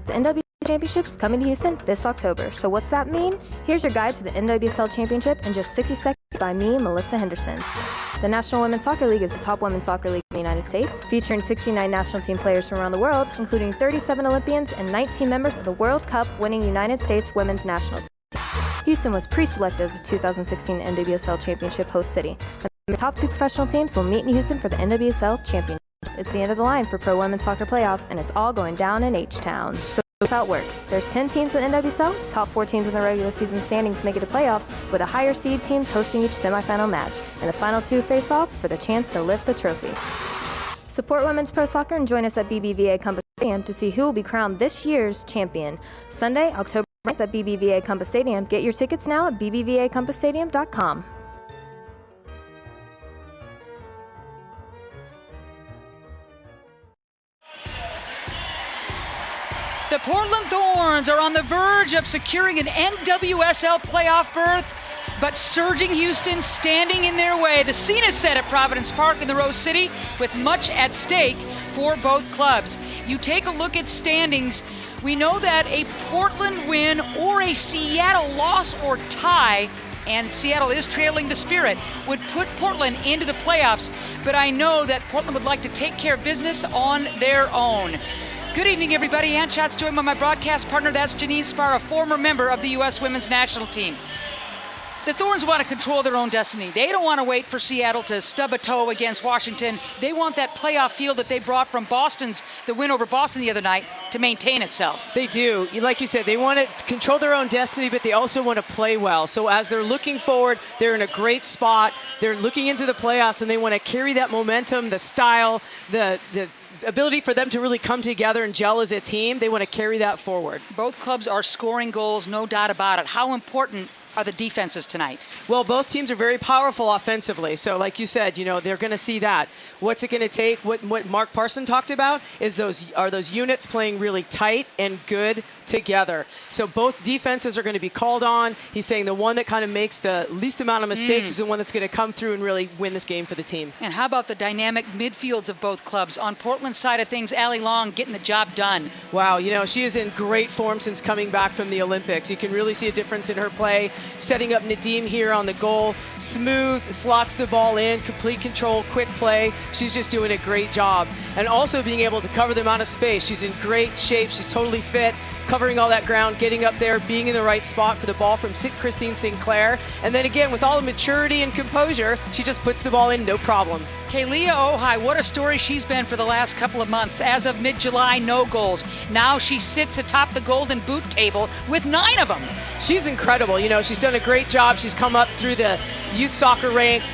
The NWSL Championship is coming to Houston this October. So what's that mean? Here's your guide to the NWSL Championship in just 60 seconds by me, Melissa Henderson. The National Women's Soccer League is the top women's soccer league in the United States, featuring 69 national team players from around the world, including 37 Olympians and 19 members of the World Cup winning United States women's national team. Houston was pre-selected as the 2016 NWSL Championship host city. The top 2 professional teams will meet in Houston for the NWSL Championship. It's the end of the line for pro women's soccer playoffs, and it's all going down in H-Town. So here's how it works. There's 10 teams in the NWSL. Top 4 teams in the regular season standings make it to playoffs, with the higher seed teams hosting each semifinal match, and the final 2 face off for the chance to lift the trophy. Support women's pro soccer and join us at BBVA Compass Stadium to see who will be crowned this year's champion. Sunday, October 9th at BBVA Compass Stadium. Get your tickets now at bbvacompassstadium.com. The Portland Thorns are on the verge of securing an NWSL playoff berth, but surging Houston standing in their way. The scene is set at Providence Park in the Rose City with much at stake for both clubs. You take a look at standings, we know that a Portland win or a Seattle loss or tie, and Seattle is trailing the Spirit, would put Portland into the playoffs, but I know that Portland would like to take care of business on their own. Good evening, everybody. Ann Schatz joined by my broadcast partner. That's Janine Spar, a former member of the U.S. women's national team. The Thorns want to control their own destiny. They don't want to wait for Seattle to stub a toe against Washington. They want that playoff field that they brought from the win over Boston the other night, to maintain itself. They do. Like you said, they want to control their own destiny, but they also want to play well. So as they're looking forward, they're in a great spot. They're looking into the playoffs, and they want to carry that momentum, the style, the ability for them to really come together and gel as a team. They want to carry that forward. Both clubs are scoring goals, no doubt about it. How important are the defenses tonight? Well, both teams are very powerful offensively. So like you said, they're going to see that. What's it going to take? What Mark Parson talked about is those units playing really tight and good together. So both defenses are going to be called on. He's saying the one that kind of makes the least amount of mistakes is the one that's going to come through and really win this game for the team. And how about the dynamic midfields of both clubs? On Portland's side of things, Allie Long getting the job done. Wow, she is in great form since coming back from the Olympics. You can really see a difference in her play. Setting up Nadim here on the goal. Smooth, slots the ball in, complete control, quick play. She's just doing a great job. And also being able to cover the amount of space. She's in great shape. She's totally fit. Covering all that ground, getting up there, being in the right spot for the ball from Christine Sinclair. And then again, with all the maturity and composure, she just puts the ball in, no problem. Kealia Ohai, what a story she's been for the last couple of months. As of mid-July, no goals. Now she sits atop the Golden Boot table with 9 of them. She's incredible. She's done a great job. She's come up through the youth soccer ranks,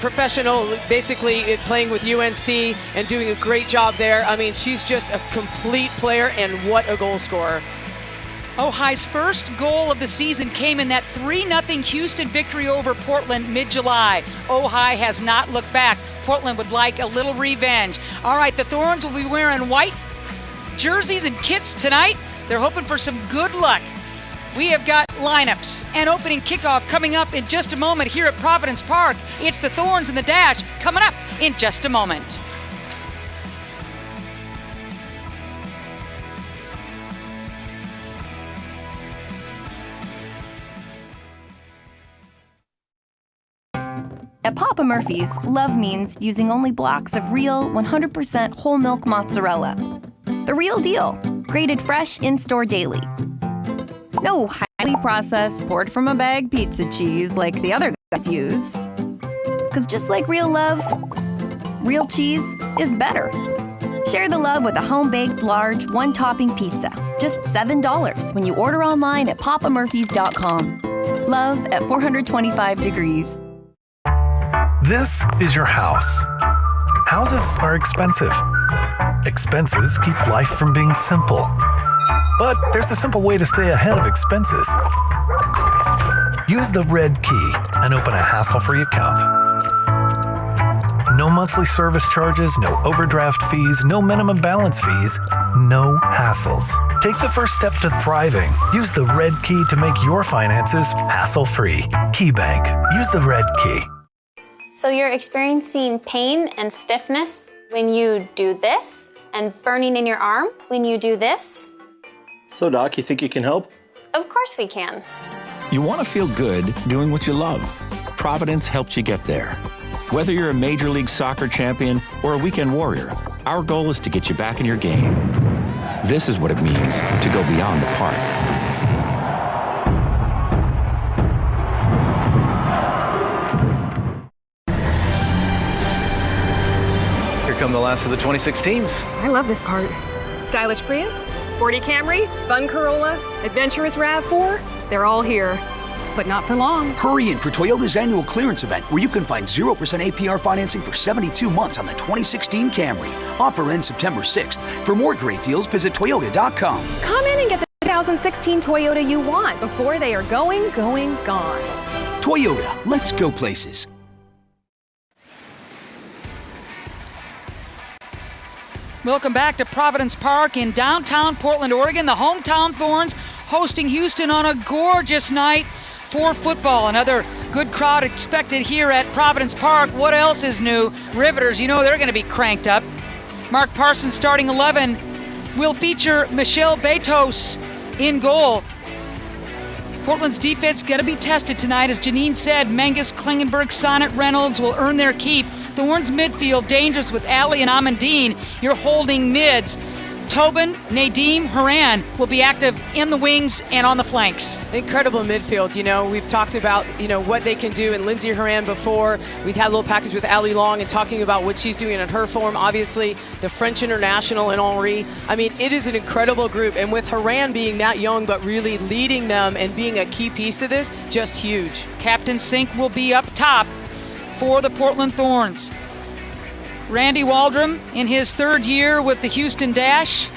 professional, basically playing with UNC and doing a great job there. I mean, she's just a complete player, and what a goal scorer. Ohai's first goal of the season came in that 3-0 Houston victory over Portland mid-July. Ohai has not looked back. Portland would like a little revenge. All right, the Thorns will be wearing white jerseys and kits tonight. They're hoping for some good luck. We have got lineups and opening kickoff coming up in just a moment here at Providence Park. It's the Thorns and the Dash coming up in just a moment. At Papa Murphy's, love means using only blocks of real 100% whole milk mozzarella. The real deal, grated fresh in-store daily. No highly processed, poured from a bag pizza cheese like the other guys use. Because just like real love, real cheese is better. Share the love with a home-baked, large, one-topping pizza. Just $7 when you order online at papamurphys.com. Love at 425 degrees. This is your house. Houses are expensive. Expenses keep life from being simple. But there's a simple way to stay ahead of expenses. Use the red key and open a hassle-free account. No monthly service charges, no overdraft fees, no minimum balance fees, no hassles. Take the first step to thriving. Use the red key to make your finances hassle-free. KeyBank. Use the red key. So you're experiencing pain and stiffness when you do this, and burning in your arm when you do this? So, Doc, you think you can help? Of course we can. You want to feel good doing what you love. Providence helps you get there. Whether you're a Major League Soccer champion or a weekend warrior, our goal is to get you back in your game. This is what it means to go beyond the park. Here come the last of the 2016s. I love this part. Stylish Prius, sporty Camry, fun Corolla, adventurous RAV4, they're all here. But not for long. Hurry in for Toyota's annual clearance event where you can find 0% APR financing for 72 months on the 2016 Camry. Offer ends September 6th. For more great deals, visit Toyota.com. Come in and get the 2016 Toyota you want before they are gone. Toyota, let's go places. Welcome back to Providence Park in downtown Portland, Oregon. The hometown Thorns hosting Houston on a gorgeous night for football. Another good crowd expected here at Providence Park. What else is new? Riveters, you know they're going to be cranked up. Mark Parsons starting 11 will feature Michelle Betos in goal. Portland's defense going to be tested tonight. As Janine said, Menges, Klingenberg, Sonnet, Reynolds will earn their keep. Thorns midfield dangerous with Ali and Amandine. You're holding mids. Tobin, Nadim, Haran will be active in the wings and on the flanks. Incredible midfield. You know, we've talked about, what they can do, and Lindsay Haran before. We've had a little package with Ali Long and talking about what she's doing in her form. Obviously, the French international and Henri. I mean, it is an incredible group. And with Haran being that young but really leading them and being a key piece to this, just huge. Captain Sink will be up top for the Portland Thorns. Randy Waldrum, in his third year with the Houston Dash,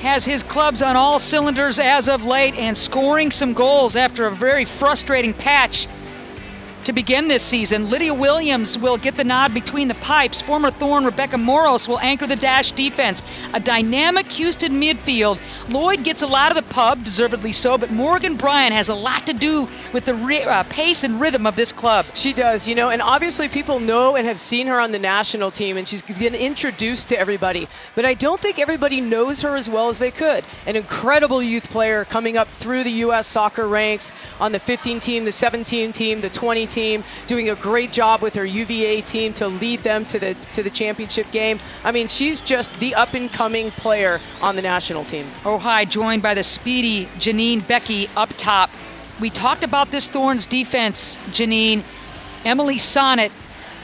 has his clubs on all cylinders as of late and scoring some goals after a very frustrating patch to begin this season. Lydia Williams will get the nod between the pipes. Former Thorn Rebecca Moros will anchor the Dash defense. A dynamic Houston midfield. Lloyd gets a lot of the pub, deservedly so, but Morgan Bryan has a lot to do with the pace and rhythm of this club. She does, and obviously people know and have seen her on the national team, and she's been introduced to everybody. But I don't think everybody knows her as well as they could. An incredible youth player coming up through the U.S. soccer ranks on the 15 team, the 17 team, the 20 team, doing a great job with her UVA team to lead them to the championship game. I mean, she's just the up-and-coming player on the national team. Ojai joined by the speedy Janine Becky up top. We talked about this Thorns defense, Janine. Emily Sonnet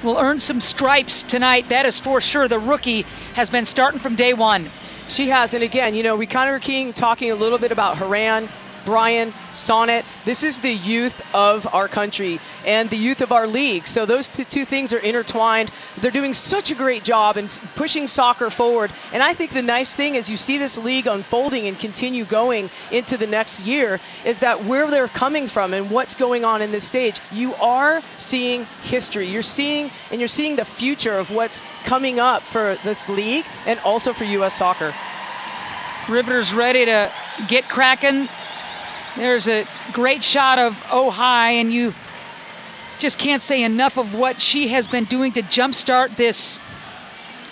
will earn some stripes tonight, that is for sure. The rookie has been starting from day one. She has, and again, we kind of were talking a little bit about Haran, Brian, Sonnet. This is the youth of our country and the youth of our league. So those two things are intertwined. They're doing such a great job in pushing soccer forward. And I think the nice thing as you see this league unfolding and continue going into the next year is that where they're coming from and what's going on in this stage, you are seeing history. You're seeing the future of what's coming up for this league and also for U.S. soccer. Riveters ready to get cracking. There's a great shot of Ojai, and you just can't say enough of what she has been doing to jumpstart this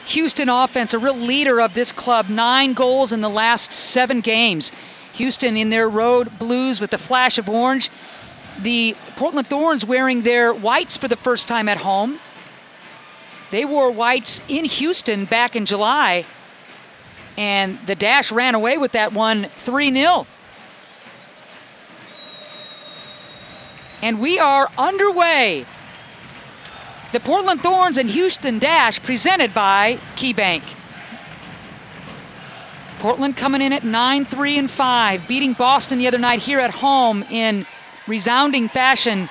Houston offense, a real leader of this club. 9 goals in the last 7 games. Houston in their road blues with the flash of orange. The Portland Thorns wearing their whites for the first time at home. They wore whites in Houston back in July, and the Dash ran away with that one 3-0. And we are underway. The Portland Thorns and Houston Dash presented by KeyBank. Portland coming in at 9-3-5, beating Boston the other night here at home in resounding fashion,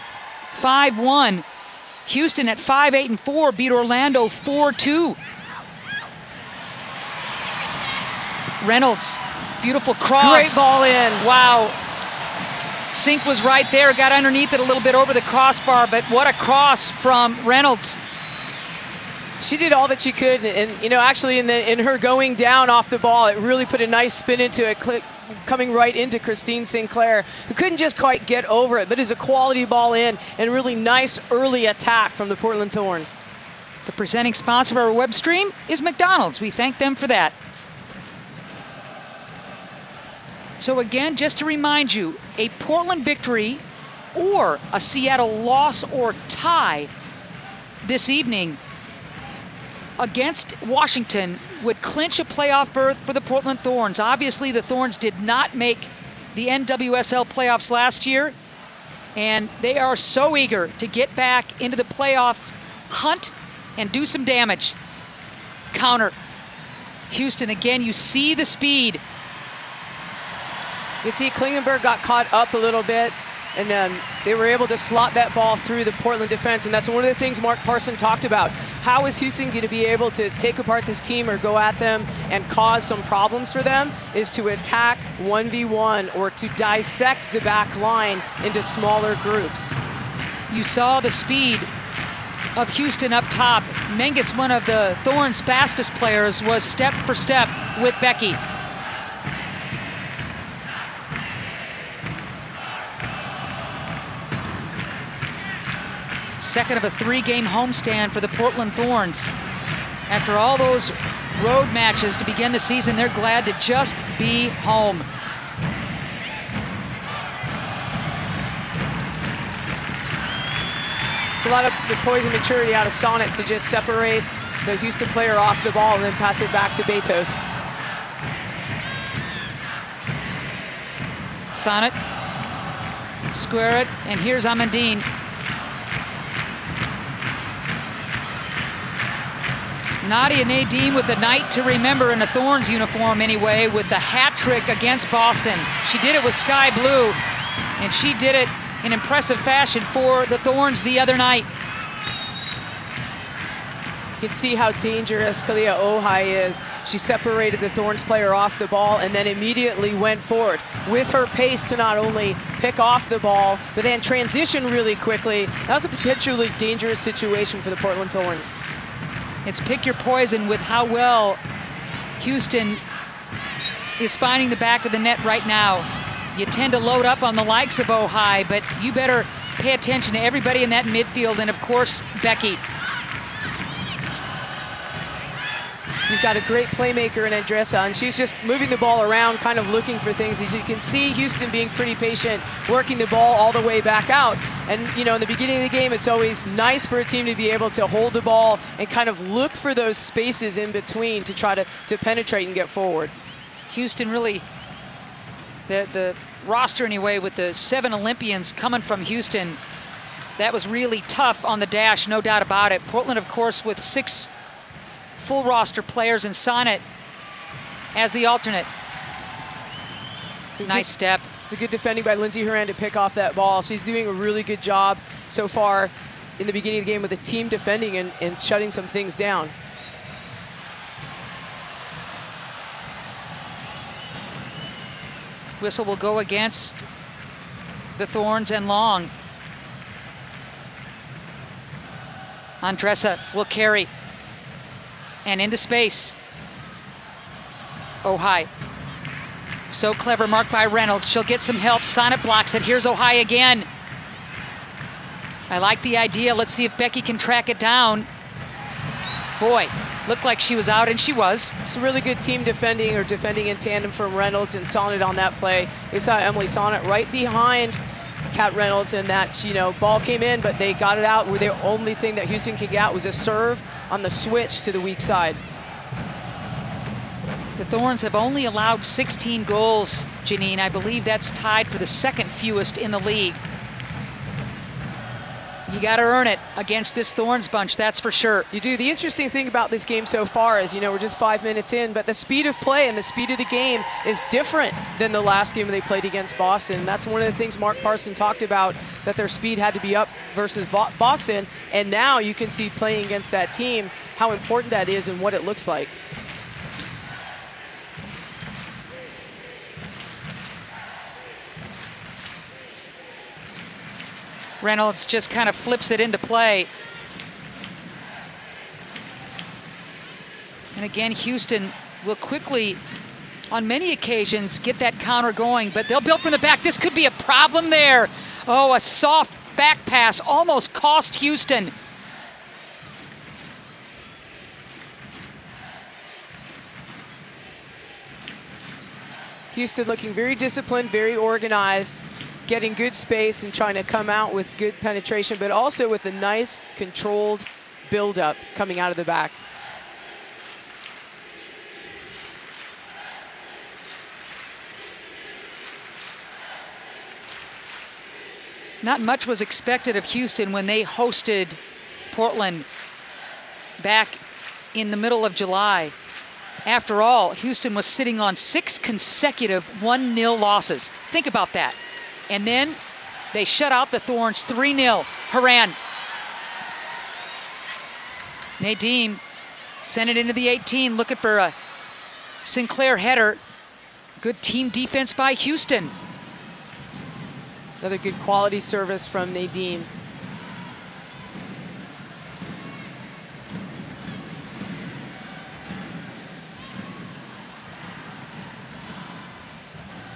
5-1. Houston at 5-8-4 beat Orlando 4-2. Reynolds, beautiful cross. Great ball in. Wow. Sink was right there, got underneath it a little bit over the crossbar, but what a cross from Reynolds. She did all that she could, and actually in her going down off the ball, it really put a nice spin into it, coming right into Christine Sinclair, who couldn't just quite get over it, but is a quality ball in and really nice early attack from the Portland Thorns. The presenting sponsor of our web stream is McDonald's. We thank them for that. So again, just to remind you, a Portland victory or a Seattle loss or tie this evening against Washington would clinch a playoff berth for the Portland Thorns. Obviously, the Thorns did not make the NWSL playoffs last year, and they are so eager to get back into the playoff hunt and do some damage. Counter. Houston, again, you see the speed. You can see Klingenberg got caught up a little bit, and then they were able to slot that ball through the Portland defense, and that's one of the things Mark Parson talked about. How is Houston going to be able to take apart this team or go at them and cause some problems for them? Is to attack 1v1 or to dissect the back line into smaller groups. You saw the speed of Houston up top. Menges, one of the Thorns' fastest players, was step for step with Becky. Second of a 3-game homestand for the Portland Thorns. After all those road matches to begin the season, they're glad to just be home. It's a lot of the poise and maturity out of Sonnet to just separate the Houston player off the ball and then pass it back to Betos. Sonnet, square it, and here's Amandine. Nadia Nadim with the night to remember in a Thorns uniform anyway, with the hat trick against Boston. She did it with Sky Blue, and she did it in impressive fashion for the Thorns the other night. You can see how dangerous Kalia Ohai is. She separated the Thorns player off the ball and then immediately went forward with her pace to not only pick off the ball, but then transition really quickly. That was a potentially dangerous situation for the Portland Thorns. It's pick your poison with how well Houston is finding the back of the net right now. You tend to load up on the likes of Ohai, but you better pay attention to everybody in that midfield, and of course, Becky. You've got a great playmaker in Andressa, and she's just moving the ball around, kind of looking for things. As you can see, Houston being pretty patient, working the ball all the way back out. And, you know, in the beginning of the game, it's always nice for a team to be able to hold the ball and kind of look for those spaces in between to try to penetrate and get forward. Houston really, the roster anyway, with the 7 Olympians coming from Houston, that was really tough on the dash, no doubt about it. Portland, of course, with 6 full roster players, and Sonnet as the alternate. Nice step. It's a good defending by Lindsey Horan to pick off that ball. She's doing a really good job so far in the beginning of the game with the team defending and shutting some things down. Whistle will go against the Thorns and Long. Andressa will carry. And into space. Ohai. So clever, marked by Reynolds. She'll get some help. Sonnet blocks it. Here's Ohai again. I like the idea. Let's see if Becky can track it down. Boy, looked like she was out, and she was. It's a really good team defending in tandem from Reynolds and Sonnet on that play. They saw Emily Sonnet right behind Kat Reynolds, and that, you know, ball came in, but they got it out. Where the only thing that Houston could get was a serve on the switch to the weak side. The Thorns have only allowed 16 goals, Janine. I believe that's tied for the second fewest in the league. You got to earn it against this Thorns bunch, that's for sure. You do. The interesting thing about this game so far is, you know, we're just 5 minutes in, but the speed of play and the speed of the game is different than the last game they played against Boston. That's one of the things Mark Parson talked about, that their speed had to be up versus Boston, and now you can see playing against that team how important that is and what it looks like. Reynolds just kind of flips it into play. And again, Houston will quickly, on many occasions, get that counter going, but they'll build from the back. This could be a problem there. Oh, a soft back pass almost cost Houston. Houston looking very disciplined, very organized, getting good space and trying to come out with good penetration, but also with a nice controlled build-up coming out of the back. Not much was expected of Houston when they hosted Portland back in the middle of July. After all, Houston was sitting on 6 consecutive 1-0 losses. Think about that. And then they shut out the Thorns 3-0. Horan. Nadeem sent it into the 18, looking for a Sinclair header. Good team defense by Houston. Another good quality service from Nadeem.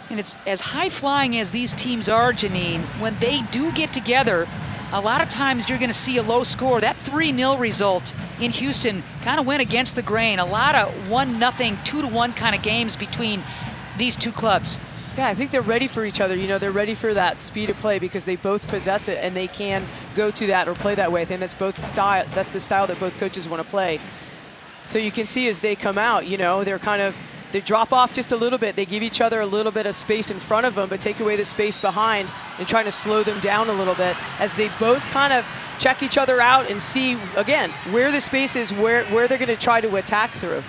And it's as high-flying as these teams are, Janine, when they do get together, a lot of times you're going to see a low score. That 3-0 result in Houston kind of went against the grain. A lot of 1-0, 2-1 kind of games between these two clubs. Yeah, I think they're ready for each other. You know, they're ready for that speed of play because they both possess it and they can go to that or play that way. I think that's both style. That's the style that both coaches want to play. So you can see as they come out, you know, they drop off just a little bit. They give each other a little bit of space in front of them, but take away the space behind and trying to slow them down a little bit as they both kind of check each other out and see, again, where the space is, where they're going to try to attack through.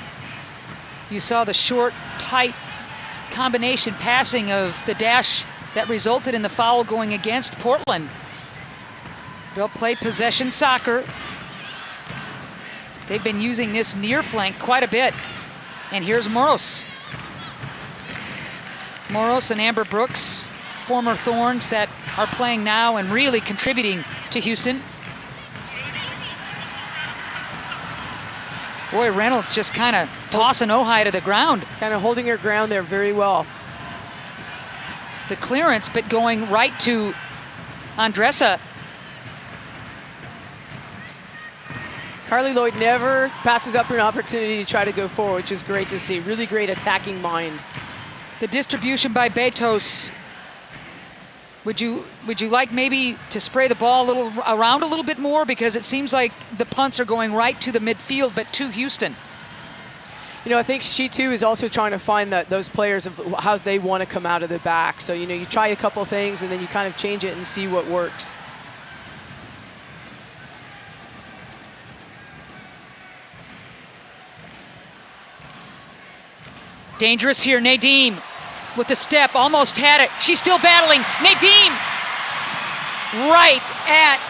You saw the short, tight combination passing of the dash that resulted in the foul going against Portland. They'll play possession soccer. They've been using this near flank quite a bit. And here's Moros. Moros and Amber Brooks, former Thorns that are playing now and really contributing to Houston. Boy, Reynolds just kind of tossing Ojai to the ground. Kind of holding her ground there very well. The clearance, but going right to Andressa. Carly Lloyd never passes up an opportunity to try to go forward, which is great to see. Really great attacking mind. The distribution by Betos. Would you like maybe to spray the ball around a little bit more, because it seems like the punts are going right to the midfield, but to Houston? You know, I think she too is also trying to find those players of how they want to come out of the back. So, you know, you try a couple things and then you kind of change it and see what works. Dangerous here, Nadeem with the step, almost had it. She's still battling. Nadeem right at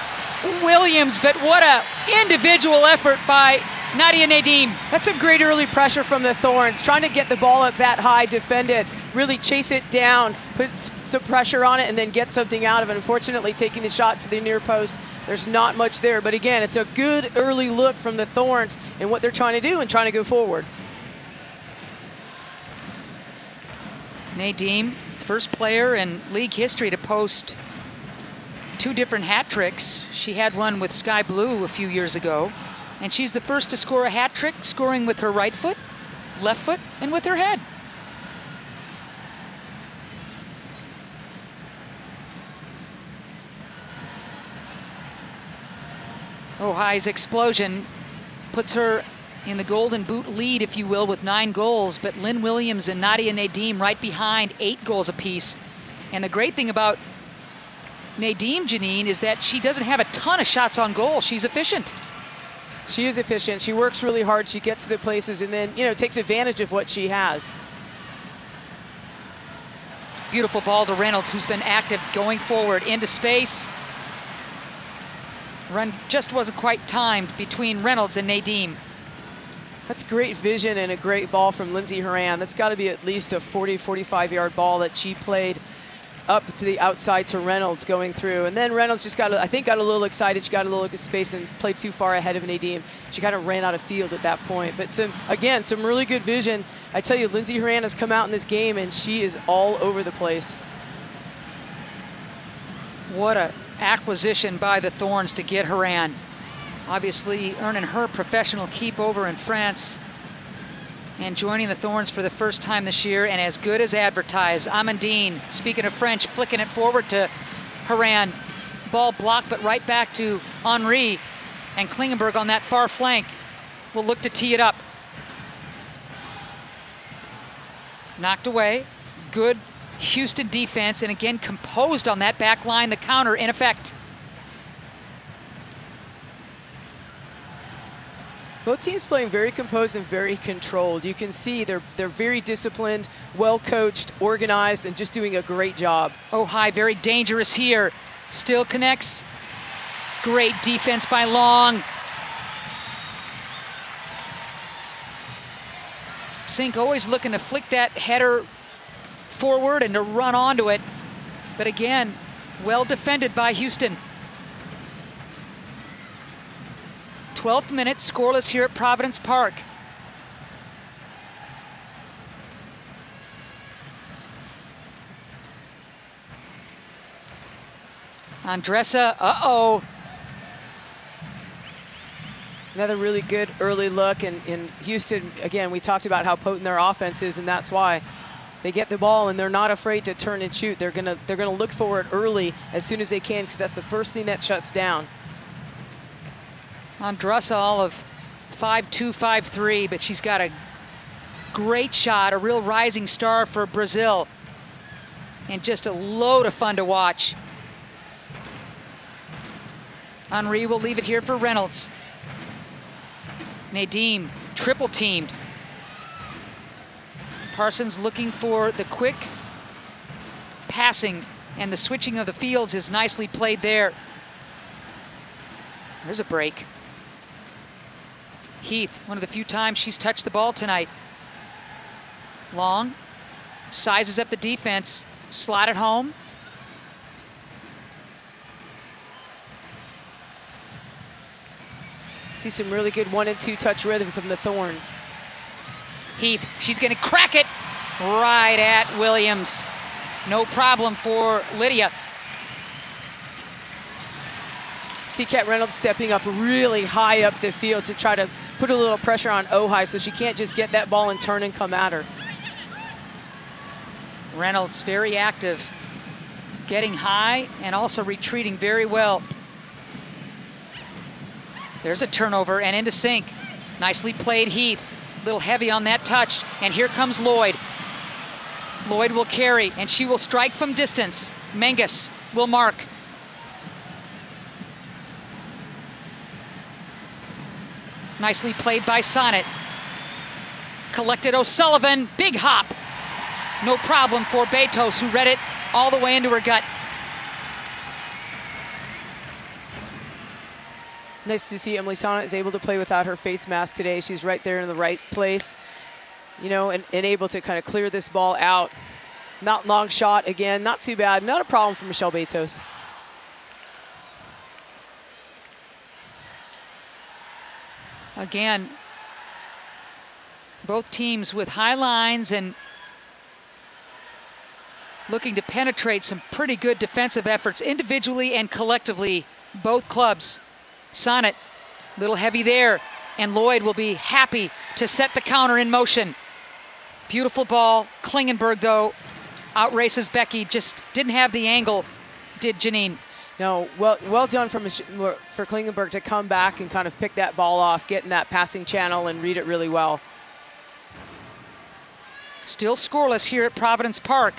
Williams, but what a individual effort by Nadia Nadeem. That's a great early pressure from the Thorns, trying to get the ball up that high, defend it, really chase it down, put some pressure on it, and then get something out of it. Unfortunately, taking the shot to the near post, there's not much there. But again, it's a good early look from the Thorns and what they're trying to do and trying to go forward. Nadeem, first player in league history to post 2 different hat tricks. She had one with Sky Blue a few years ago. And she's the first to score a hat trick, scoring with her right foot, left foot, and with her head. Ojai's explosion puts her in the Golden Boot lead, if you will, with 9 goals, but Lynn Williams and Nadia Nadeem right behind, 8 goals apiece. And the great thing about Nadeem, Janine, is that she doesn't have a ton of shots on goal. She's efficient. She is efficient. She works really hard. She gets to the places and then, you know, takes advantage of what she has. Beautiful ball to Reynolds, who's been active going forward into space. Run just wasn't quite timed between Reynolds and Nadeem. That's great vision and a great ball from Lindsay Horan. That's got to be at least a 40, 45-yard ball that she played up to the outside to Reynolds going through. And then Reynolds just got a little excited. She got a little space and played too far ahead of Nadeem. She kind of ran out of field at that point. But some really good vision. I tell you, Lindsay Horan has come out in this game and she is all over the place. What a acquisition by the Thorns to get Horan. Obviously earning her professional keep over in France. And joining the Thorns for the first time this year, and as good as advertised. Amandine, speaking of French, flicking it forward to Haran. Ball blocked, but right back to Henri. And Klingenberg on that far flank will look to tee it up. Knocked away. Good Houston defense, and again composed on that back line. The counter in effect. Both teams playing very composed and very controlled. You can see they're very disciplined, well coached, organized, and just doing a great job. Ojai very dangerous here. Still connects. Great defense by Long. Sink always looking to flick that header forward and to run onto it. But again, well defended by Houston. 12th minute, scoreless here at Providence Park. Andressa, uh-oh. Another really good early look, and in Houston, again, we talked about how potent their offense is, and that's why they get the ball and they're not afraid to turn and shoot. They're gonna look for it early as soon as they can, because that's the first thing that shuts down. Andressa all of 5'2", 5'3", but she's got a great shot, a real rising star for Brazil, and just a load of fun to watch. Henri will leave it here for Reynolds. Nadim triple teamed. Parsons looking for the quick passing, and the switching of the fields is nicely played there. There's a break. Heath, one of the few times she's touched the ball tonight. Long sizes up the defense, slot it home. See some really good 1 and 2 touch rhythm from the Thorns. Heath, she's gonna crack it right at Williams. No problem for Lydia. See Kat Reynolds stepping up really high up the field to try to put a little pressure on Ojai so she can't just get that ball and turn and come at her. Reynolds very active, getting high and also retreating very well. There's a turnover and into Sink. Nicely played Heath. A little heavy on that touch, and here comes Lloyd. Lloyd will carry, and she will strike from distance. Menges will mark. Nicely played by Sonnet. Collected O'Sullivan, big hop. No problem for Betos, who read it all the way into her gut. Nice to see Emily Sonnet is able to play without her face mask today. She's right there in the right place, you know, and able to kind of clear this ball out. Not long shot again, not too bad. Not a problem for Michelle Betos. Again, both teams with high lines and looking to penetrate some pretty good defensive efforts individually and collectively, both clubs. Sonnet, a little heavy there, and Lloyd will be happy to set the counter in motion. Beautiful ball. Klingenberg, though, outraces Becky. Just didn't have the angle, did Janine. No, well done for Klingenberg to come back and kind of pick that ball off, get in that passing channel and read it really well. Still scoreless here at Providence Park.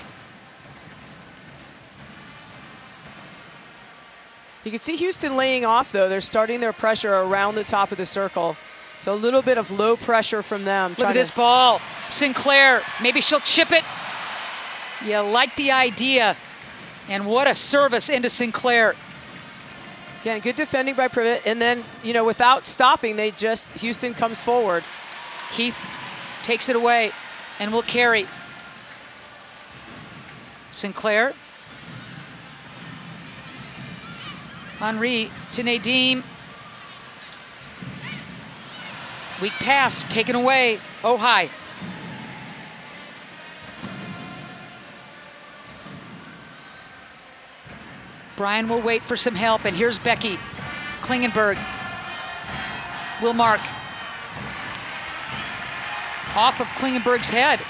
You can see Houston laying off, though. They're starting their pressure around the top of the circle. So a little bit of low pressure from them. Look at this ball. Sinclair, maybe she'll chip it. You like the idea. And what a service into Sinclair. Again, good defending by Privet. And then, you know, without stopping, Houston comes forward. Heath takes it away and will carry. Sinclair. Henri to Nadim. Weak pass taken away. Ojai. Brian will wait for some help, and here's Becky. Klingenberg will mark. off of Klingenberg's head.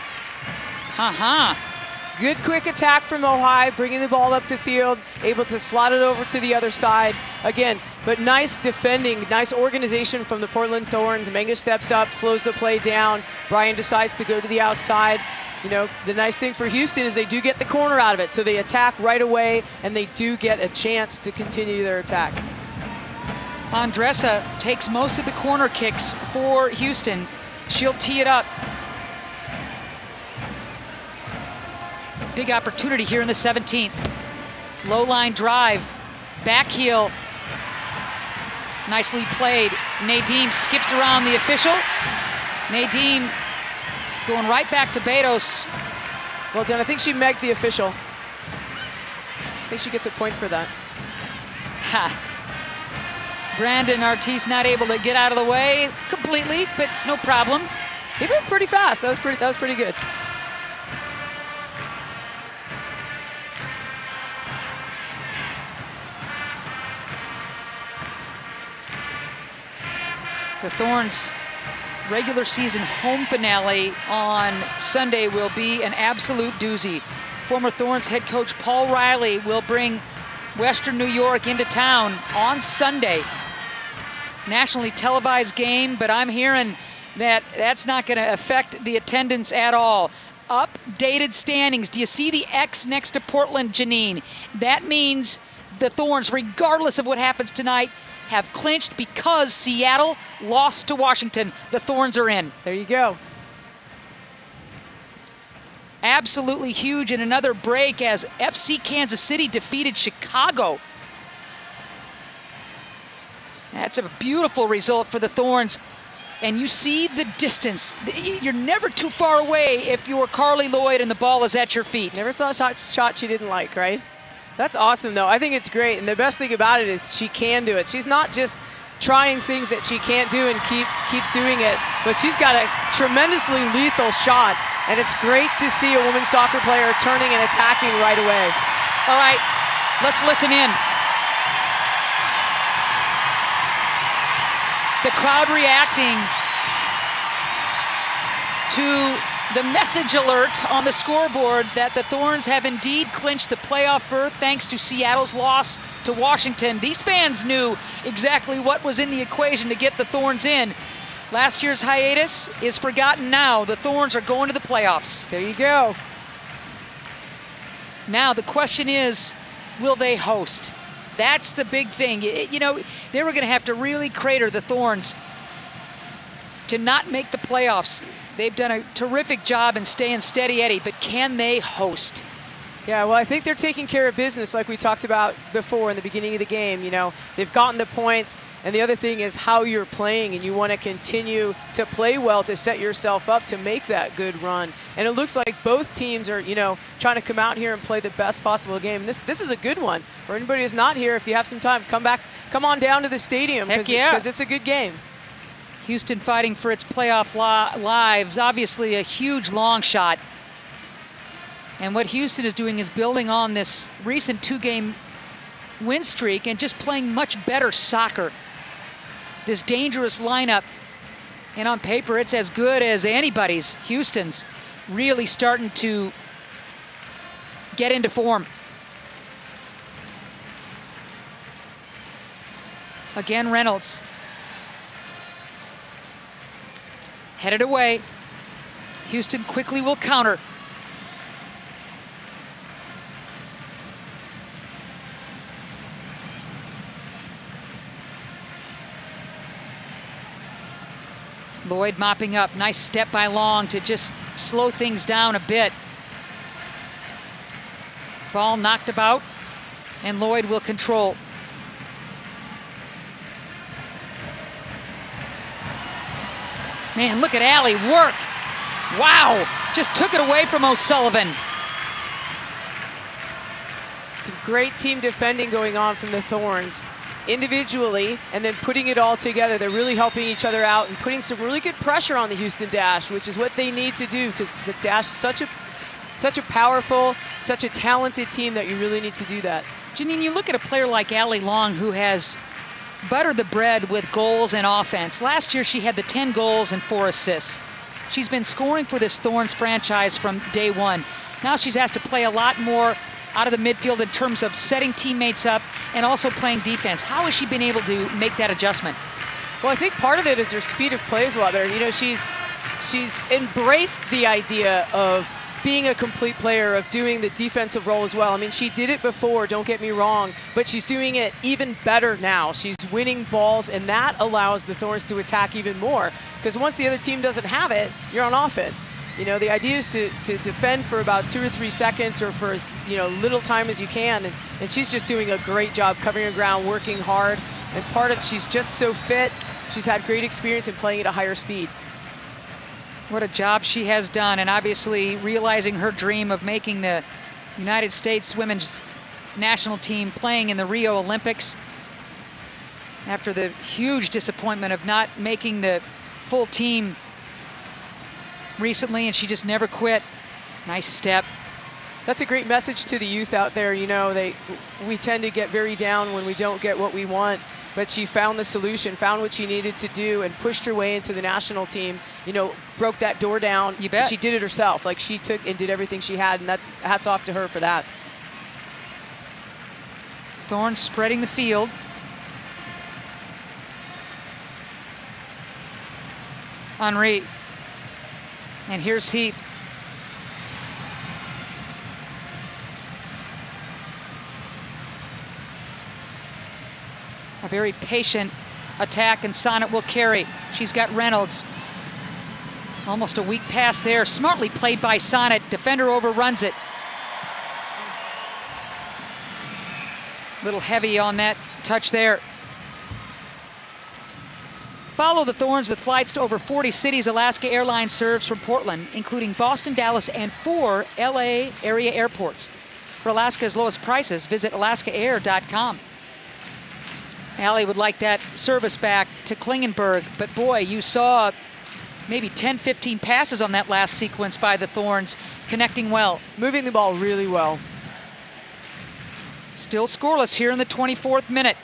Good quick attack from Ojai, bringing the ball up the field, able to slot it over to the other side. Again, but nice defending, nice organization from the Portland Thorns. Menga steps up, slows the play down. Brian decides to go to the outside. You know, the nice thing for Houston is they do get the corner out of it, so they attack right away, and they do get a chance to continue their attack. Andressa takes most of the corner kicks for Houston. She'll tee it up. Big opportunity here in the 17th. Low line drive, back heel. Nicely played. Nadim skips around the official. Nadim going right back to Betos. Well done. I think she megged the official. I think she gets a point for that. Brandon Ortiz not able to get out of the way completely, but no problem. He moved pretty fast. That was pretty good. The Thorns regular season home finale on Sunday will be an absolute doozy. Former Thorns head coach Paul Riley will bring Western New York into town on Sunday. Nationally televised game, but I'm hearing that that's not going to affect the attendance at all. Updated standings. Do you see the X next to Portland, Janine? That means the Thorns, regardless of what happens tonight, have clinched because Seattle lost to Washington. The Thorns are in. There you go. Absolutely huge in another break as FC Kansas City defeated Chicago. That's a beautiful result for the Thorns. And you see the distance. You're never too far away if you're Carly Lloyd and the ball is at your feet. Never saw a shot she didn't like, right? That's awesome, though. I think it's great. And the best thing about it is she can do it. She's not just trying things that she can't do and keeps doing it, but she's got a tremendously lethal shot. And it's great to see a women's soccer player turning and attacking right away. All right, let's listen in. The crowd reacting to the message alert on the scoreboard that the Thorns have indeed clinched the playoff berth thanks to Seattle's loss to Washington. These fans knew exactly what was in the equation to get the Thorns in. Last year's hiatus is forgotten now. The Thorns are going to the playoffs. There you go. Now the question is, will they host? That's the big thing. You know, they were going to have to really crater the Thorns to not make the playoffs. They've done a terrific job in staying steady Eddie, but can they host? Yeah, well, I think they're taking care of business like we talked about before in the beginning of the game. You know, they've gotten the points, and the other thing is how you're playing, and you want to continue to play well to set yourself up to make that good run. And it looks like both teams are, you know, trying to come out here and play the best possible game. And this is a good one. For anybody who's not here, if you have some time, come on down to the stadium because it's a good game. Houston fighting for its playoff lives. Obviously a huge long shot. And what Houston is doing is building on this recent 2-game win streak and just playing much better soccer. This dangerous lineup, and on paper it's as good as anybody's. Houston's really starting to get into form. Again, Reynolds. Headed away. Houston quickly will counter. Lloyd mopping up. Nice step by Long to just slow things down a bit. Ball knocked about, and Lloyd will control. Man, look at Allie work. Wow, just took it away from O'Sullivan. Some great team defending going on from the Thorns. Individually, and then putting it all together. They're really helping each other out and putting some really good pressure on the Houston Dash, which is what they need to do because the Dash is such a powerful, such a talented team that you really need to do that. Janine, you look at a player like Allie Long who has buttered the bread with goals and offense. Last year she had the 10 goals and 4 assists. She's been scoring for this Thorns franchise from day one. Now she's asked to play a lot more out of the midfield in terms of setting teammates up and also playing defense. How has she been able to make that adjustment? Well, I think part of it is her speed of play is a lot better. You know, she's embraced the idea of being a complete player, of doing the defensive role as well. I mean, she did it before, don't get me wrong, but she's doing it even better now. She's winning balls, and that allows the Thorns to attack even more. Because once the other team doesn't have it, you're on offense. You know, the idea is to defend for about 2 or 3 seconds or for as little time as you can. And she's just doing a great job covering her ground, working hard. And part of she's just so fit. She's had great experience in playing at a higher speed. What a job she has done, and obviously realizing her dream of making the United States women's national team playing in the Rio Olympics after the huge disappointment of not making the full team recently, and she just never quit. Nice step. That's a great message to the youth out there. You know, we tend to get very down when we don't get what we want, but she found the solution, found what she needed to do, and pushed her way into the national team. You know, broke that door down. You bet. She did it herself. Like, she took and did everything she had, and that's hats off to her for that. Thorns spreading the field. Henry. And here's Heath. A very patient attack, and Sonnet will carry. She's got Reynolds. Almost a weak pass there. Smartly played by Sonnet. Defender overruns it. Little heavy on that touch there. Follow the Thorns with flights to over 40 cities. Alaska Airlines serves from Portland, including Boston, Dallas, and 4 LA area airports. For Alaska's lowest prices, visit alaskaair.com. Allie would like that service back to Klingenberg, but boy, you saw maybe 10, 15 passes on that last sequence by the Thorns, connecting well. Moving the ball really well. Still scoreless here in the 24th minute.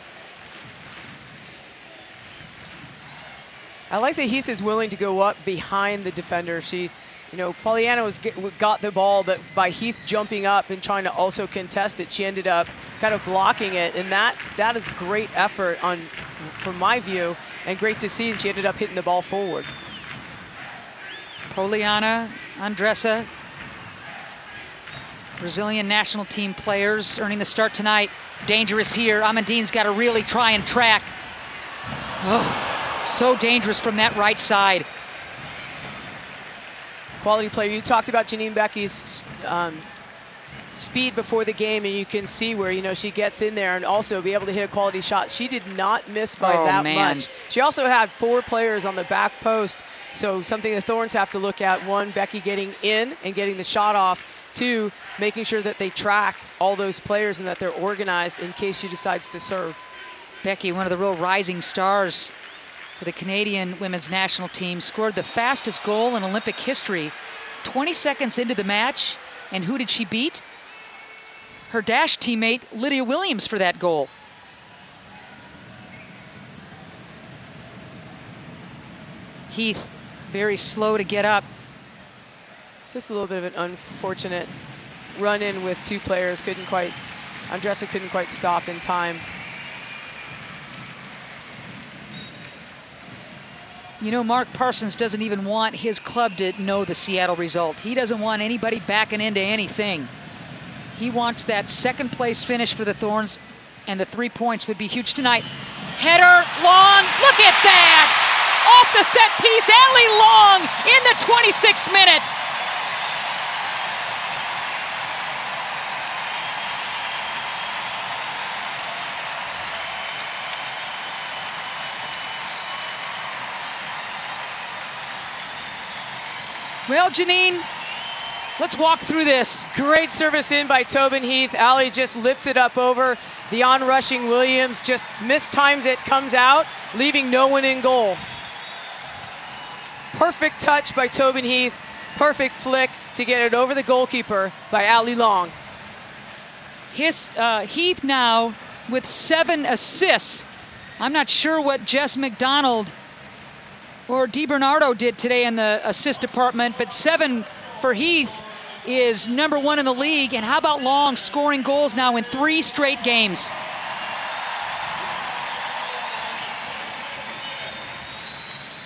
I like that Heath is willing to go up behind the defender. She, Pollyanna got the ball, but by Heath jumping up and trying to also contest it, she ended up kind of blocking it, and that is great effort from my view, and great to see. And she ended up hitting the ball forward. Pollyanna, Andressa, Brazilian national team players earning the start tonight. Dangerous here. Amandine's got to really try and track. Oh, so dangerous from that right side. Quality player. You talked about Janine Becky's speed before the game, and you can see where she gets in there and also be able to hit a quality shot. She did not miss by that much. She also had 4 players on the back post, so something the Thorns have to look at. 1, Becky getting in and getting the shot off. 2, making sure that they track all those players and that they're organized in case she decides to serve. Becky, one of the real rising stars for the Canadian women's national team, scored the fastest goal in Olympic history 20 seconds into the match. And who did she beat? Her Dash teammate, Lydia Williams, for that goal. Heath, very slow to get up. Just a little bit of an unfortunate run-in with 2 players. Andressa couldn't quite stop in time. Mark Parsons doesn't even want his club to know the Seattle result. He doesn't want anybody backing into anything. He wants that second place finish for the Thorns, and the 3 points would be huge tonight. Header, Long, look at that! Off the set piece, Allie Long in the 26th minute. Well, Janine, let's walk through this. Great service in by Tobin Heath. Allie just lifts it up over the on-rushing Williams, just mistimes it, comes out, leaving no one in goal. Perfect touch by Tobin Heath. Perfect flick to get it over the goalkeeper by Allie Long. Heath now with 7 assists. I'm not sure what Jess McDonald or DiBernardo did today in the assist department, but 7 for Heath is #1 in the league. And how about Long scoring goals now in 3 straight games?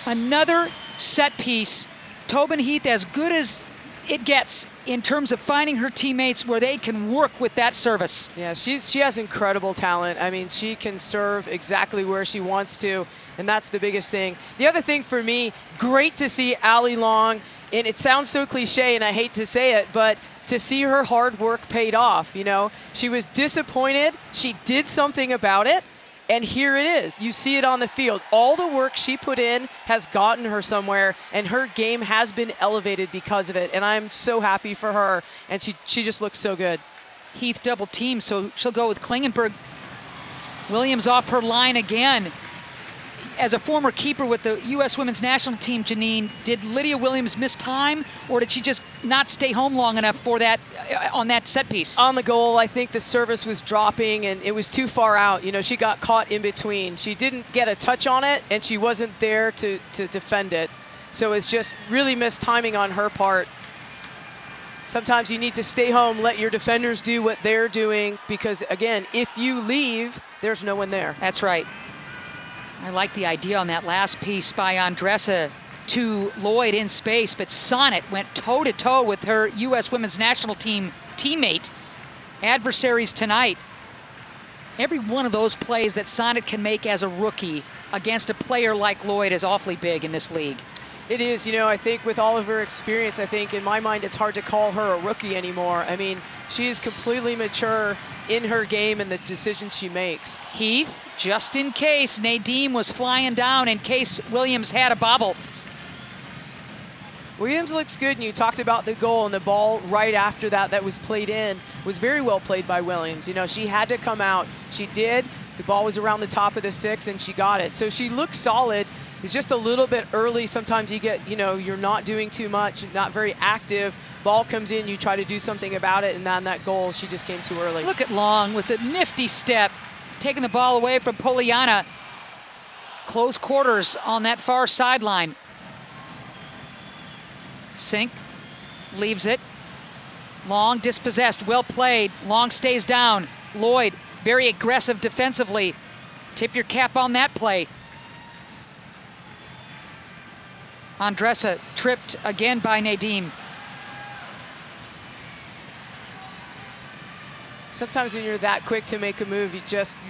Another set piece. Tobin Heath as good as it gets in terms of finding her teammates where they can work with that service. Yeah, she has incredible talent. I mean, she can serve exactly where she wants to, and that's the biggest thing. The other thing for me, great to see Allie Long, and it sounds so cliche, and I hate to say it, but to see her hard work paid off. You know, she was disappointed. She did something about it. And here it is. You see it on the field. All the work she put in has gotten her somewhere, and her game has been elevated because of it. And I'm so happy for her, and she just looks so good. Heath double team, so she'll go with Klingenberg. Williams off her line again. As a former keeper with the U.S. women's national team, Janine, did Lydia Williams miss time, or did she just not stay home long enough for that on that set piece? On the goal, I think the service was dropping and it was too far out. You know, she got caught in between. She didn't get a touch on it, and she wasn't there to defend it. So it's just really missed timing on her part. Sometimes you need to stay home, let your defenders do what they're doing, because, again, if you leave, there's no one there. That's right. I like the idea on that last piece by Andressa to Lloyd in space, but Sonnet went toe-to-toe with her U.S. women's national team teammate, adversaries tonight. Every one of those plays that Sonnet can make as a rookie against a player like Lloyd is awfully big in this league. It is. You know, I think with all of her experience, I think in my mind it's hard to call her a rookie anymore. I mean, she is completely mature in her game and the decisions she makes. Heath, just in case Nadine was flying down, in case Williams had a bobble. Williams looks good, and you talked about the goal, and the ball right after that was played in was very well played by Williams. You know, she had to come out. She did. The ball was around the top of the 6, and she got it. So she looks solid. It's just a little bit early. Sometimes you get, you know, you're not doing too much, not very active. Ball comes in, you try to do something about it, and on that goal, she just came too early. Look at Long with the nifty step, taking the ball away from Poliana. Close quarters on that far sideline. Sink leaves it. Long dispossessed, well played. Long stays down. Lloyd, very aggressive defensively. Tip your cap on that play. Andressa tripped again by Nadim. Sometimes when you're that quick to make a move,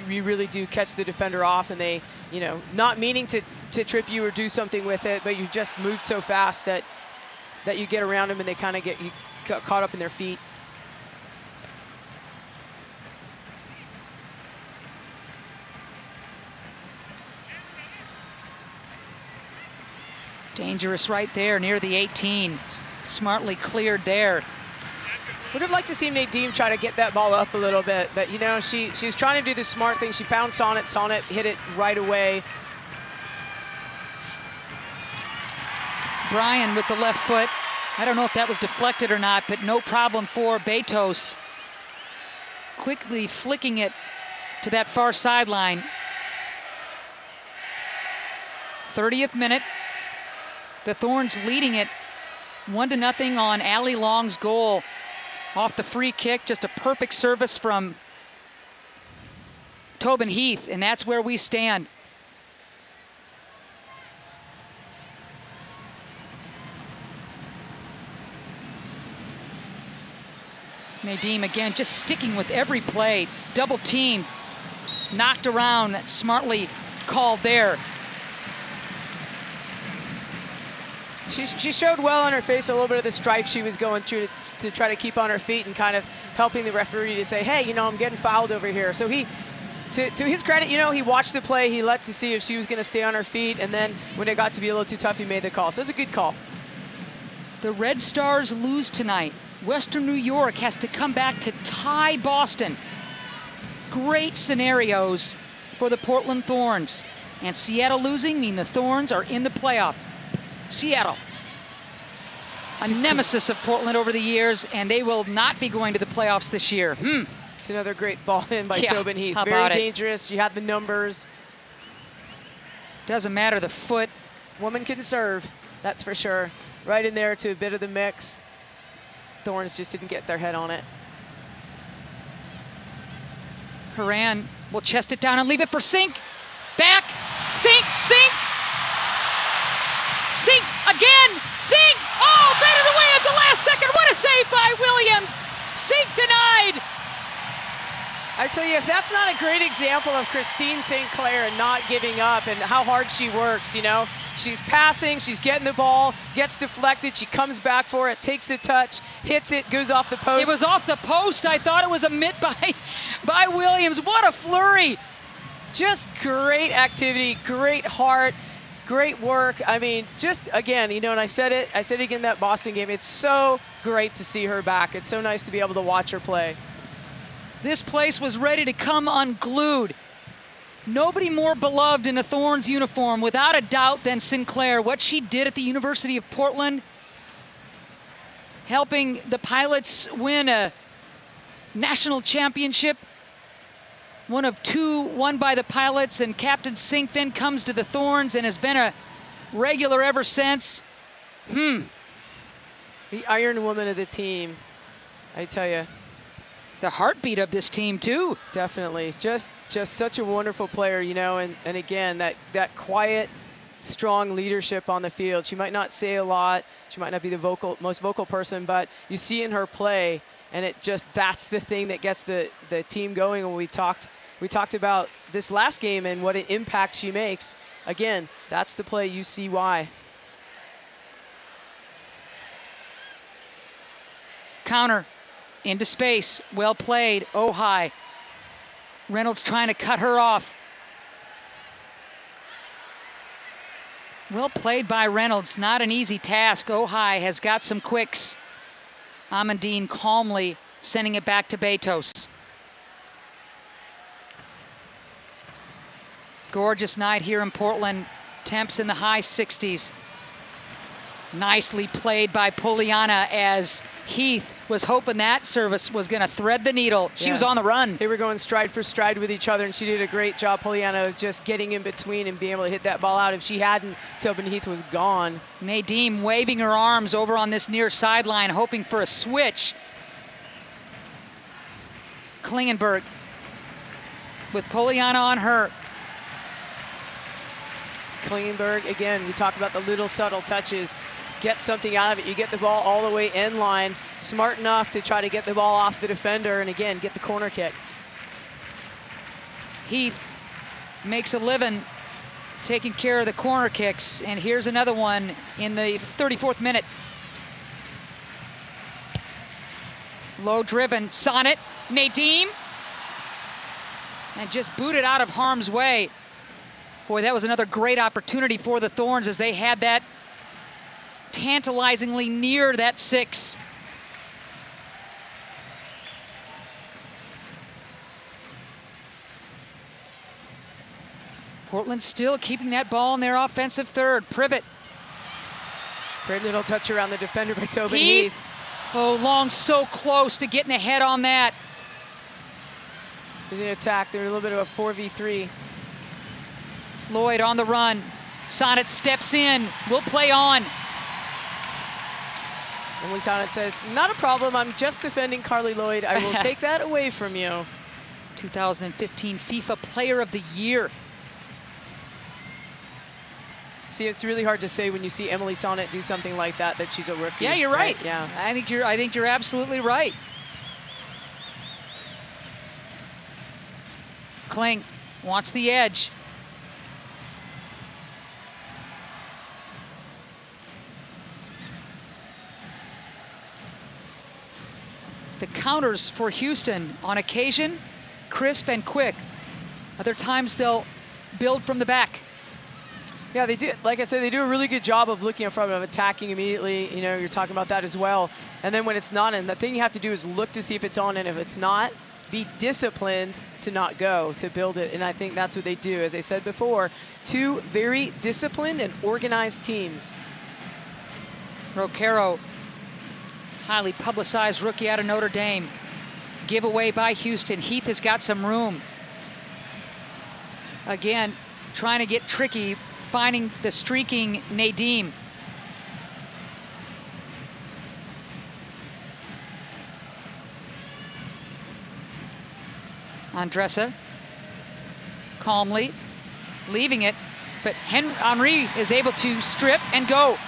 you really do catch the defender off, and they, you know, not meaning to trip you or do something with it, but you just move so fast that you get around them and they kind of get you caught up in their feet. Dangerous right there near the 18. Smartly cleared there. Would have liked to see Nadine try to get that ball up a little bit, but you know, she was trying to do the smart thing. She found Sonnet. Sonnet hit it right away. Bryan with the left foot. I don't know if that was deflected or not, but no problem for Betos. Quickly flicking it to that far sideline. 30th minute. The Thorns leading it 1-0 on Allie Long's goal. Off the free kick, just a perfect service from Tobin Heath, and that's where we stand. Nadim again, just sticking with every play. Double team, knocked around, smartly called there. She showed well on her face a little bit of the strife she was going through to try to keep on her feet and kind of helping the referee to say, hey, you know, I'm getting fouled over here. So he, to his credit, you know, he watched the play. He looked to see if she was going to stay on her feet. And then when it got to be a little too tough, he made the call. So it's a good call. The Red Stars lose tonight. Western New York has to come back to tie Boston. Great scenarios for the Portland Thorns. And Seattle losing mean the Thorns are in the playoff. Seattle, a nemesis of Portland over the years, and they will not be going to the playoffs this year. It's another great ball in by Tobin Heath. Very dangerous. You had the numbers. Doesn't matter the foot. Woman can serve, that's for sure. Right in there to a bit of the mix. Thorns just didn't get their head on it. Horan will chest it down and leave it for Sink. Back, Sink, Sink! Sink again, Sink! Oh, batted away at the last second. What a save by Williams. Sink denied. I tell you, if that's not a great example of Christine St. Clair and not giving up and how hard she works, you know. She's passing, she's getting the ball, gets deflected, she comes back for it, takes a touch, hits it, goes off the post. It was off the post. I thought it was a mitt by Williams. What a flurry. Just great activity, great heart, great work. I mean, just again, you know, and I said it again in that Boston game, it's so great to see her back. It's so nice to be able to watch her play. This place was ready to come unglued. Nobody more beloved in a Thorns uniform, without a doubt, than Sinclair. What she did at the University of Portland, helping the Pilots win a national championship, one of two won by the Pilots, and Captain Sink then comes to the Thorns and has been a regular ever since. The Iron Woman of the team, I tell you. The heartbeat of this team too. Definitely, just such a wonderful player, you know, and again, that quiet, strong leadership on the field. She might not say a lot, she might not be the most vocal person, but you see in her play, and that's the thing that gets the team going. When we talked about this last game and what an impact she makes. Again, that's the play, you see why. Counter. Into space, well played, Ojai. Reynolds trying to cut her off. Well played by Reynolds, not an easy task. Ojai has got some quicks. Amandine calmly sending it back to Betos. Gorgeous night here in Portland. Temps in the high 60s. Nicely played by Poliana as Heath was hoping that service was going to thread the needle. She was on the run. They were going stride for stride with each other, and she did a great job, Poliana, of just getting in between and being able to hit that ball out. If she hadn't, Tobin Heath was gone. Nadeem waving her arms over on this near sideline, hoping for a switch. Klingenberg with Poliana on her. Klingenberg, again, we talk about the little subtle touches. Get something out of it. You get the ball all the way in line. Smart enough to try to get the ball off the defender and, again, get the corner kick. Heath makes a living taking care of the corner kicks, and here's another one in the 34th minute. Low driven, Sonnet, Nadeem, and just booted out of harm's way. Boy, that was another great opportunity for the Thorns as they had that tantalizingly near that 6. Portland still keeping that ball in their offensive third. Privet. Great little touch around the defender by Tobin Heath. Oh, Long so close to getting ahead on that. There's an attack. They're a little bit of a 4v3. Lloyd on the run. Sonnet steps in. Will play on. Emily Sonnet says, not a problem. I'm just defending Carly Lloyd. I will take that away from you. 2015 FIFA Player of the Year. See, it's really hard to say when you see Emily Sonnet do something like that she's a rookie. Yeah, you're right. Yeah, I think you're absolutely right. Kling wants the edge. The counters for Houston, on occasion, crisp and quick. Other times they'll build from the back. Yeah, they do. Like I said, they do a really good job of looking in front of attacking immediately. You know, you're talking about that as well. And then when it's not in, the thing you have to do is look to see if it's on, and if it's not, be disciplined to not go, to build it. And I think that's what they do. As I said before, two very disciplined and organized teams. Rocaro, highly publicized rookie out of Notre Dame. Giveaway by Houston. Heath has got some room. Again, trying to get tricky finding the streaking Nadim. Andressa calmly leaving it, but Henry is able to strip and go.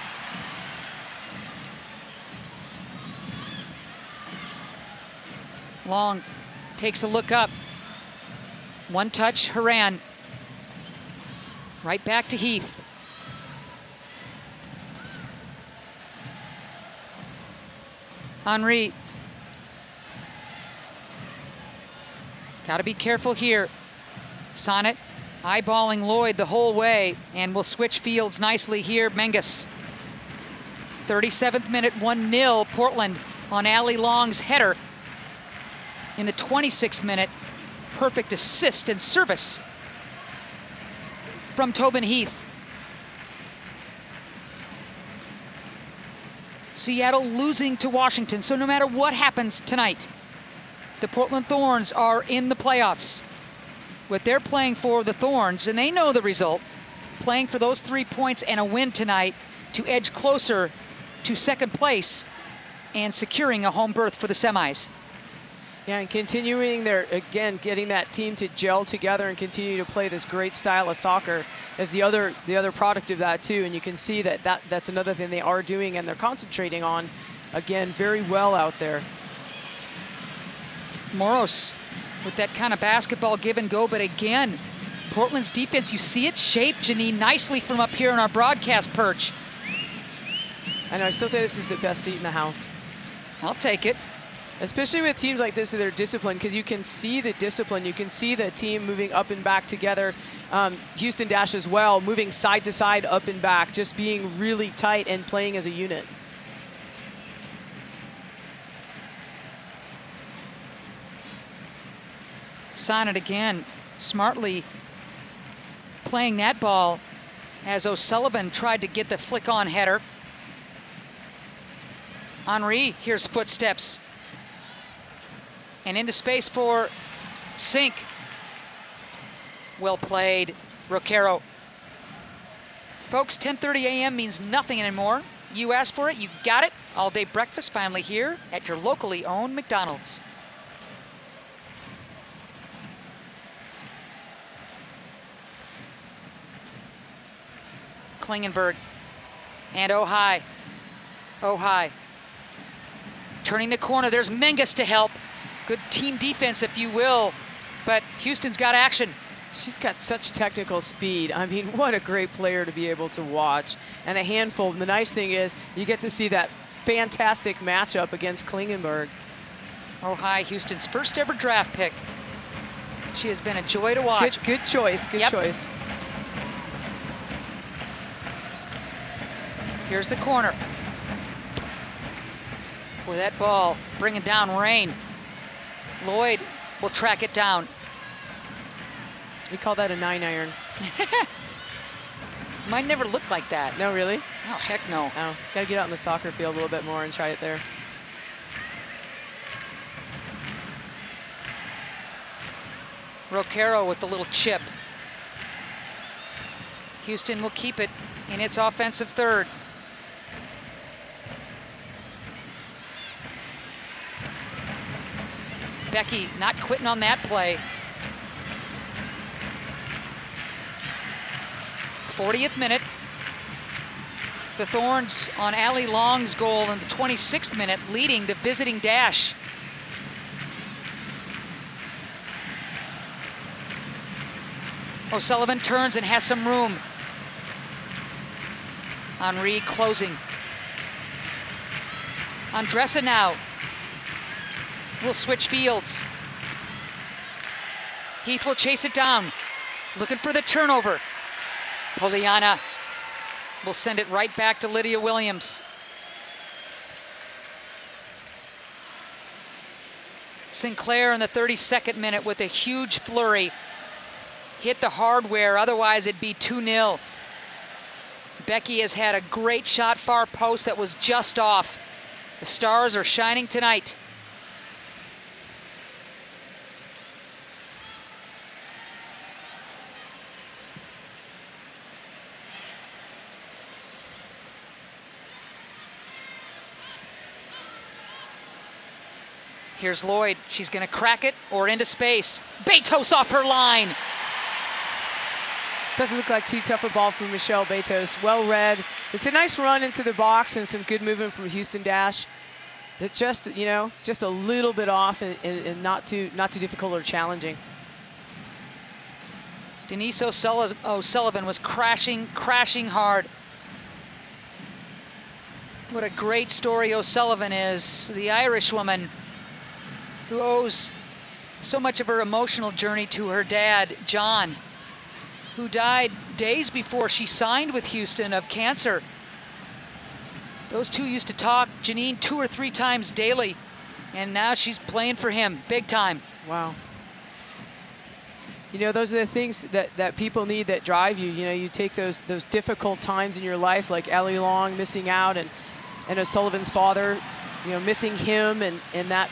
Long takes a look up. One touch, Haran. Right back to Heath. Henry. Got to be careful here. Sonnet eyeballing Lloyd the whole way, and will switch fields nicely here. Menges. 37th minute, 1-0 Portland on Ali Long's header. In the 26th minute, perfect assist and service from Tobin Heath. Seattle losing to Washington, so no matter what happens tonight, the Portland Thorns are in the playoffs. What they're playing for, the Thorns, and they know the result, playing for those 3 points and a win tonight to edge closer to second place and securing a home berth for the semis. Yeah, and continuing there, again, getting that team to gel together and continue to play this great style of soccer is the other product of that too. And you can see that's another thing they are doing and they're concentrating on, again, very well out there. Moros with that kind of basketball give and go, but again, Portland's defense, you see it shaped, Janine, nicely from up here in our broadcast perch. I know, I still say this is the best seat in the house. I'll take it. Especially with teams like this that are disciplined, because you can see the discipline. You can see the team moving up and back together. Houston Dash as well, moving side to side, up and back, just being really tight and playing as a unit. Sonnet again, smartly playing that ball as O'Sullivan tried to get the flick-on header. Henry hears footsteps. And into space for Sink. Well played, Roquero. Folks, 10:30 a.m. means nothing anymore. You asked for it, you got it. All-day breakfast finally here at your locally owned McDonald's. Klingenberg and Ojai. Ojai turning the corner. There's Menges to help. Good team defense, if you will, but Houston's got action. She's got such technical speed. I mean, what a great player to be able to watch. And a handful. And the nice thing is you get to see that fantastic matchup against Klingenberg. Ojai, Houston's first ever draft pick. She has been a joy to watch. Good choice, good choice. Here's the corner. Boy, that ball bringing down rain. Lloyd will track it down. We call that a 9-iron. Might never look like that. No, really? Oh, heck no. No, gotta get out in the soccer field a little bit more and try it there. Roquero with the little chip. Houston will keep it in its offensive third. Becky not quitting on that play. 40th minute. The Thorns on Ali Long's goal in the 26th minute, leading the visiting Dash. O'Sullivan turns and has some room. Henry closing. Andressa now. Will switch fields. Heath will chase it down. Looking for the turnover. Poliana will send it right back to Lydia Williams. Sinclair in the 32nd minute with a huge flurry. Hit the hardware, otherwise it'd be 2-0. Becky has had a great shot far post that was just off. The Stars are shining tonight. Here's Lloyd. She's going to crack it or into space. Betos off her line. Doesn't look like too tough a ball from Michelle Betos. Well read. It's a nice run into the box and some good movement from Houston Dash. But just, you know, just a little bit off and not too difficult or challenging. Denise O'Sullivan was crashing hard. What a great story O'Sullivan is, the Irish woman who owes so much of her emotional journey to her dad, John, who died days before she signed with Houston of cancer. Those two used to talk, Janine, 2 or 3 times daily, and now she's playing for him big time. Wow. You know, those are the things that people need that drive you. You know, you take those difficult times in your life, like Ellie Long missing out and O'Sullivan's father, you know, missing him and that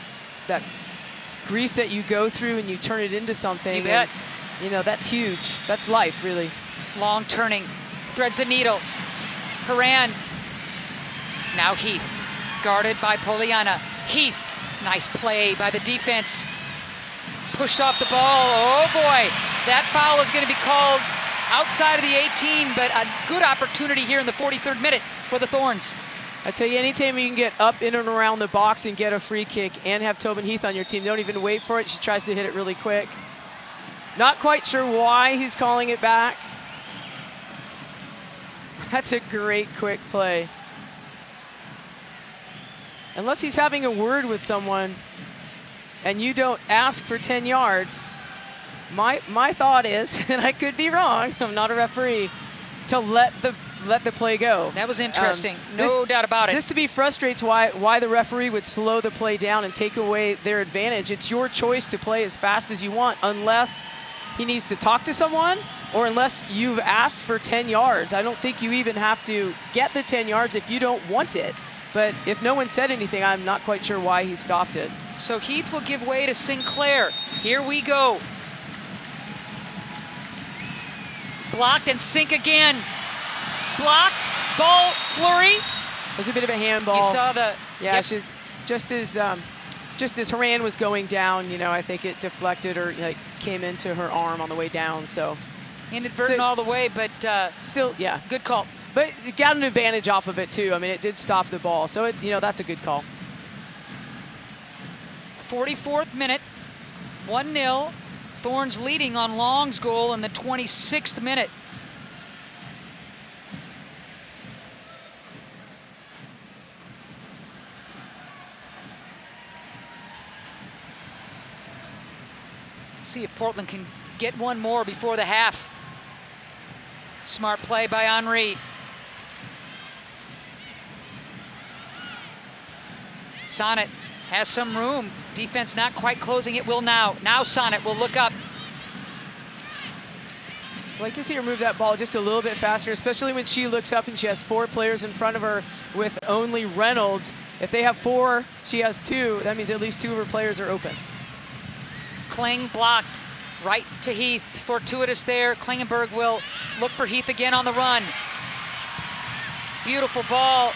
grief that you go through and you turn it into something. You bet. And, you know, that's huge. That's life, really. Long turning, threads the needle. Haran. Now Heath, guarded by Poliana. Heath, nice play by the defense. Pushed off the ball. Oh boy, that foul is going to be called outside of the 18, but a good opportunity here in the 43rd minute for the Thorns. I tell you, anytime you can get up in and around the box and get a free kick and have Tobin Heath on your team, don't even wait for it. She tries to hit it really quick. Not quite sure why he's calling it back. That's a great quick play. Unless he's having a word with someone and you don't ask for 10 yards, my thought is, and I could be wrong, I'm not a referee, to let the play go. That was interesting, no doubt about it. This to me frustrates why the referee would slow the play down and take away their advantage. It's your choice to play as fast as you want, unless he needs to talk to someone or unless you've asked for 10 yards. I don't think you even have to get the 10 yards if you don't want it. But if no one said anything, I'm not quite sure why he stopped it. So Heath will give way to Sinclair. Here we go. Blocked and sink again. Blocked, ball, flurry. It was a bit of a handball. You saw the... Yeah, yep. just as Haran was going down, you know, I think it deflected or like came into her arm on the way down, so. Inadvertent all the way, but still, yeah. Good call. But it got an advantage off of it too. I mean, it did stop the ball, so you know, that's a good call. 44th minute, 1-0. Thorns leading on Long's goal in the 26th minute. Let's see if Portland can get one more before the half. Smart play by Henri. Sonnet has some room. Defense not quite closing. It will now. Now Sonnet will look up. I'd like to see her move that ball just a little bit faster, especially when she looks up and she has 4 players in front of her with only Reynolds. If they have 4, she has 2. That means at least 2 of her players are open. Kling blocked. Right to Heath. Fortuitous there. Klingenberg will look for Heath again on the run. Beautiful ball.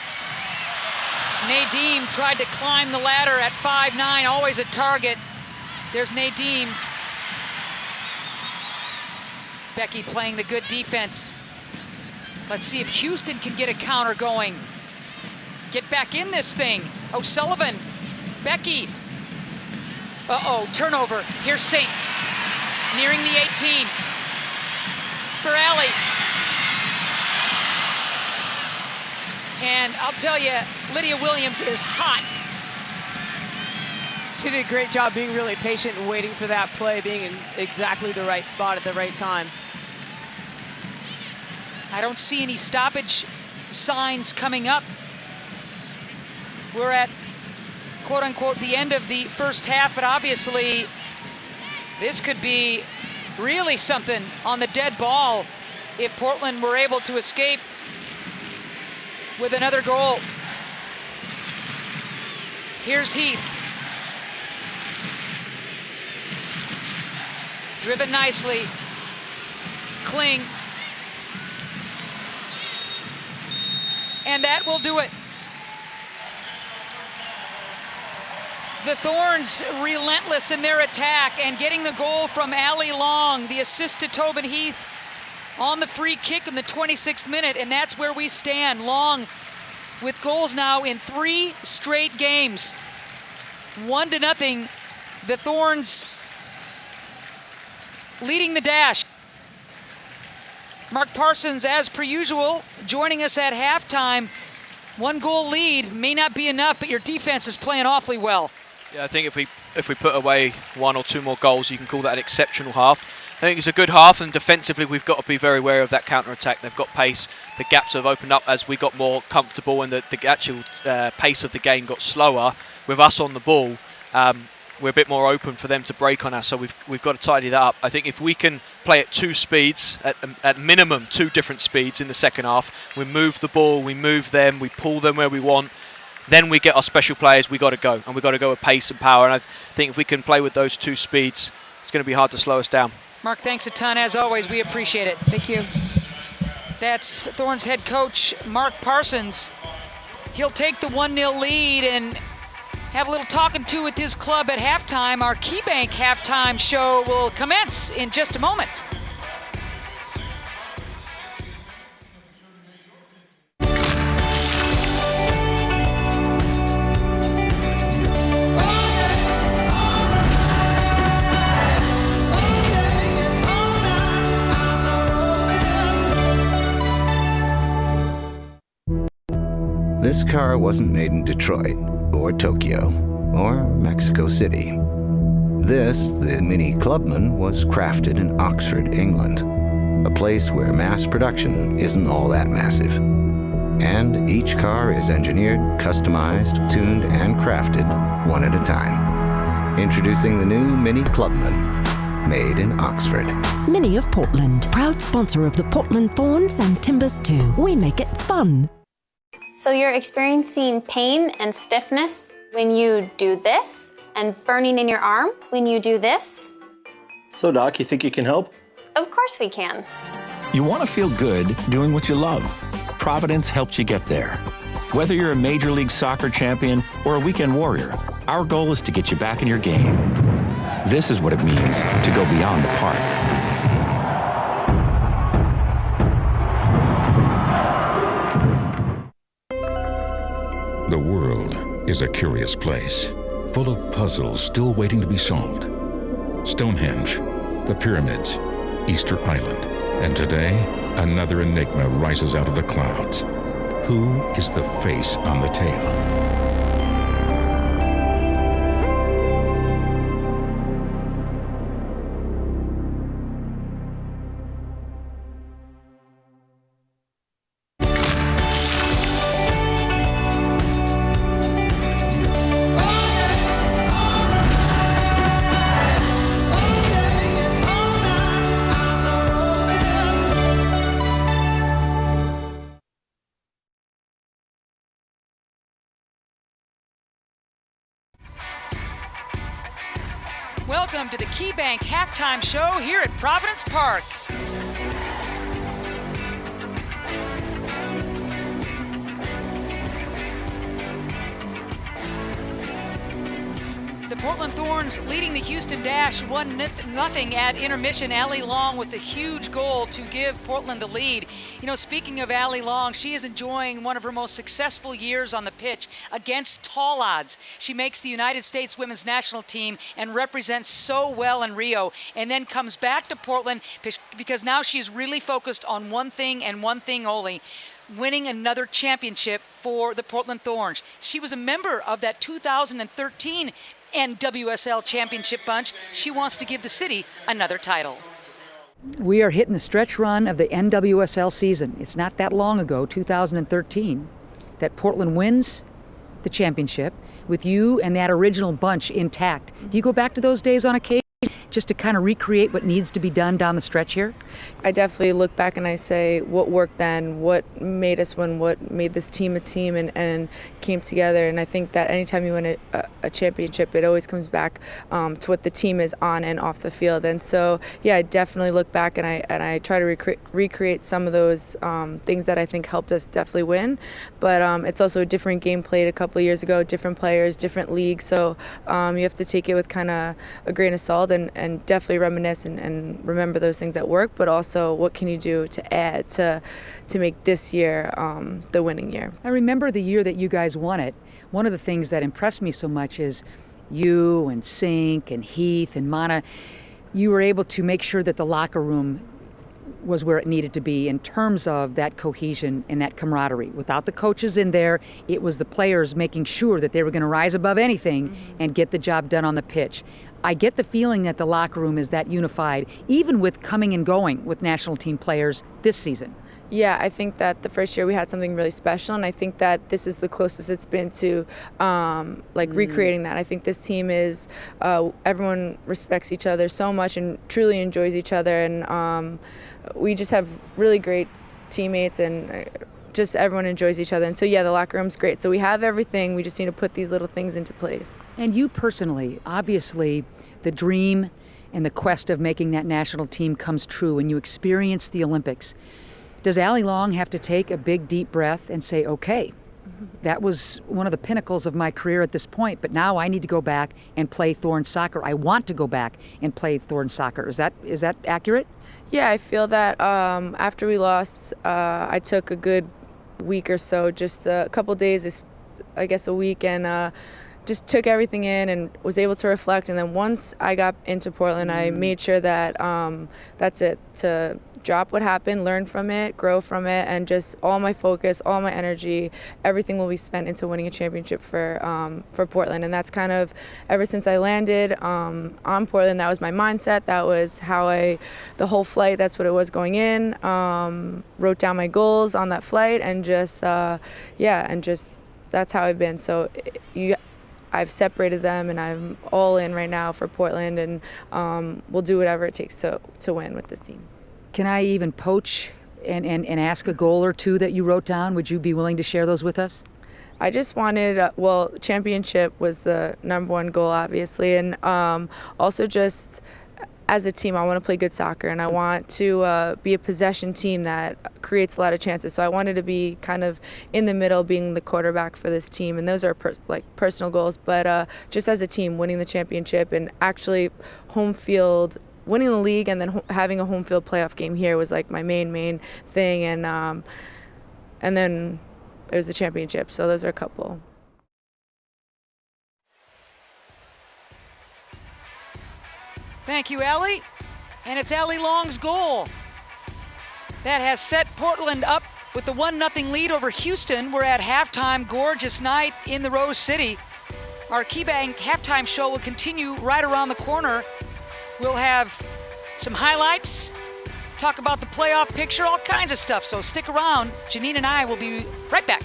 Nadim tried to climb the ladder at 5'9", always a target. There's Nadim. Becky playing the good defense. Let's see if Houston can get a counter going. Get back in this thing. O'Sullivan. Becky. Uh-oh, turnover. Here's Saint. Nearing the 18. For Allie. And I'll tell you, Lydia Williams is hot. She did a great job being really patient and waiting for that play, being in exactly the right spot at the right time. I don't see any stoppage signs coming up. We're at, quote unquote, the end of the first half, but obviously this could be really something on the dead ball if Portland were able to escape with another goal. Here's Heath. Driven nicely. Kling. And that will do it. The Thorns relentless in their attack and getting the goal from Allie Long, the assist to Tobin Heath on the free kick in the 26th minute, and that's where we stand. Long with goals now in 3 straight games. 1-0, the Thorns leading the dash. Mark Parsons, as per usual, joining us at halftime. 1-goal lead may not be enough, but your defense is playing awfully well. Yeah, I think if we put away 1 or 2 more goals, you can call that an exceptional half. I think it's a good half, and defensively we've got to be very wary of that counter-attack. They've got pace. The gaps have opened up as we got more comfortable, and the actual pace of the game got slower. With us on the ball, we're a bit more open for them to break on us, so we've got to tidy that up. I think if we can play at 2 speeds, at minimum 2 different speeds in the second half, we move the ball, we move them, we pull them where we want, then we get our special players, we got to go, and we got to go with pace and power. And I think if we can play with those 2 speeds, it's going to be hard to slow us down. Mark, thanks a ton. As always, we appreciate it. Thank you. That's Thorns head coach Mark Parsons. He'll take the 1-0 lead and have a little talking to with his club at halftime. Our KeyBank halftime show will commence in just a moment. This car wasn't made in Detroit, or Tokyo, or Mexico City. This, the Mini Clubman, was crafted in Oxford, England, a place where mass production isn't all that massive. And each car is engineered, customized, tuned, and crafted one at a time. Introducing the new Mini Clubman, made in Oxford. Mini of Portland, proud sponsor of the Portland Thorns and Timbers 2. We make it fun. So you're experiencing pain and stiffness when you do this, and burning in your arm when you do this? So Doc, you think you can help? Of course we can. You want to feel good doing what you love. Providence helps you get there. Whether you're a Major League Soccer champion or a weekend warrior, our goal is to get you back in your game. This is what it means to go beyond the park. The world is a curious place, full of puzzles still waiting to be solved. Stonehenge, the pyramids, Easter Island, and today, another enigma rises out of the clouds. Who is the face on the tail? Welcome to the KeyBank halftime show here at Providence Park. The Portland Thorns leading the Houston Dash 1-0 at intermission. Allie Long with a huge goal to give Portland the lead. You know, speaking of Allie Long, she is enjoying one of her most successful years on the pitch against tall odds. She makes the United States women's national team and represents so well in Rio, and then comes back to Portland because now she's really focused on one thing and one thing only: winning another championship for the Portland Thorns. She was a member of that 2013 NWSL championship bunch. She wants to give the city another title. We are hitting the stretch run of the NWSL season. It's not that long ago, 2013, that Portland wins the championship with you and that original bunch intact. Do you go back to those days on occasion? just to kind of recreate what needs to be done down the stretch here? I definitely look back and I say what worked then, what made us win, what made this team a team and came together. And I think that anytime you win a championship, it always comes back to what the team is on and off the field. And so, yeah, I definitely look back and I try to recreate some of those things that I think helped us definitely win. But it's also a different game played a couple of years ago, different players, different leagues. So you have to take it with kind of a grain of salt and definitely reminisce and remember those things that work, but also what can you do to add to make this year the winning year. I remember the year that you guys won it. One of the things that impressed me so much is you and Sink and Heath and Mana, you were able to make sure that the locker room was where it needed to be in terms of that cohesion and that camaraderie. Without the coaches in there, it was the players making sure that they were going to rise above anything and get the job done on the pitch. I get the feeling that the locker room is that unified, even with coming and going with national team players this season. Yeah, I think that the first year we had something really special, and I think that this is the closest it's been to recreating that. I think this team is, everyone respects each other so much and truly enjoys each other, and we just have really great teammates and just everyone enjoys each other. And so, yeah, the locker room's great. So we have everything. We just need to put these little things into place. And you personally, obviously, the dream and the quest of making that national team comes true when you experience the Olympics. Does Allie Long have to take a big, deep breath and say, okay, that was one of the pinnacles of my career at this point, but now I need to go back and play Thorns soccer. I want to go back and play Thorns soccer. Is that accurate? Yeah, I feel that after we lost, I took a good week or so, just a couple days, I guess a week, and just took everything in and was able to reflect. And then once I got into Portland, I made sure that that's it, to drop what happened, learn from it, grow from it, and just all my focus, all my energy, everything will be spent into winning a championship for Portland. And that's kind of, ever since I landed on Portland, that was my mindset. That was how the whole flight, that's what it was going in. Wrote down my goals on that flight and just, that's how I've been. So I've separated them and I'm all in right now for Portland, and we'll do whatever it takes to win with this team. Can I even poach and ask a goal or two that you wrote down? Would you be willing to share those with us? I just wanted, championship was the number one goal, obviously, and also just as a team, I want to play good soccer, and I want to be a possession team that creates a lot of chances. So I wanted to be kind of in the middle, being the quarterback for this team, and those are personal goals. But just as a team, winning the championship and actually home field, winning the league, and then having a home field playoff game here was like my main thing, and then it was the championship. So those are a couple. Thank you, Allie. And it's Allie Long's goal that has set Portland up with the 1-0 lead over Houston. We're at halftime, gorgeous night in the Rose City. Our KeyBank halftime show will continue right around the corner. We'll have some highlights, talk about the playoff picture, all kinds of stuff. So stick around. Janine and I will be right back.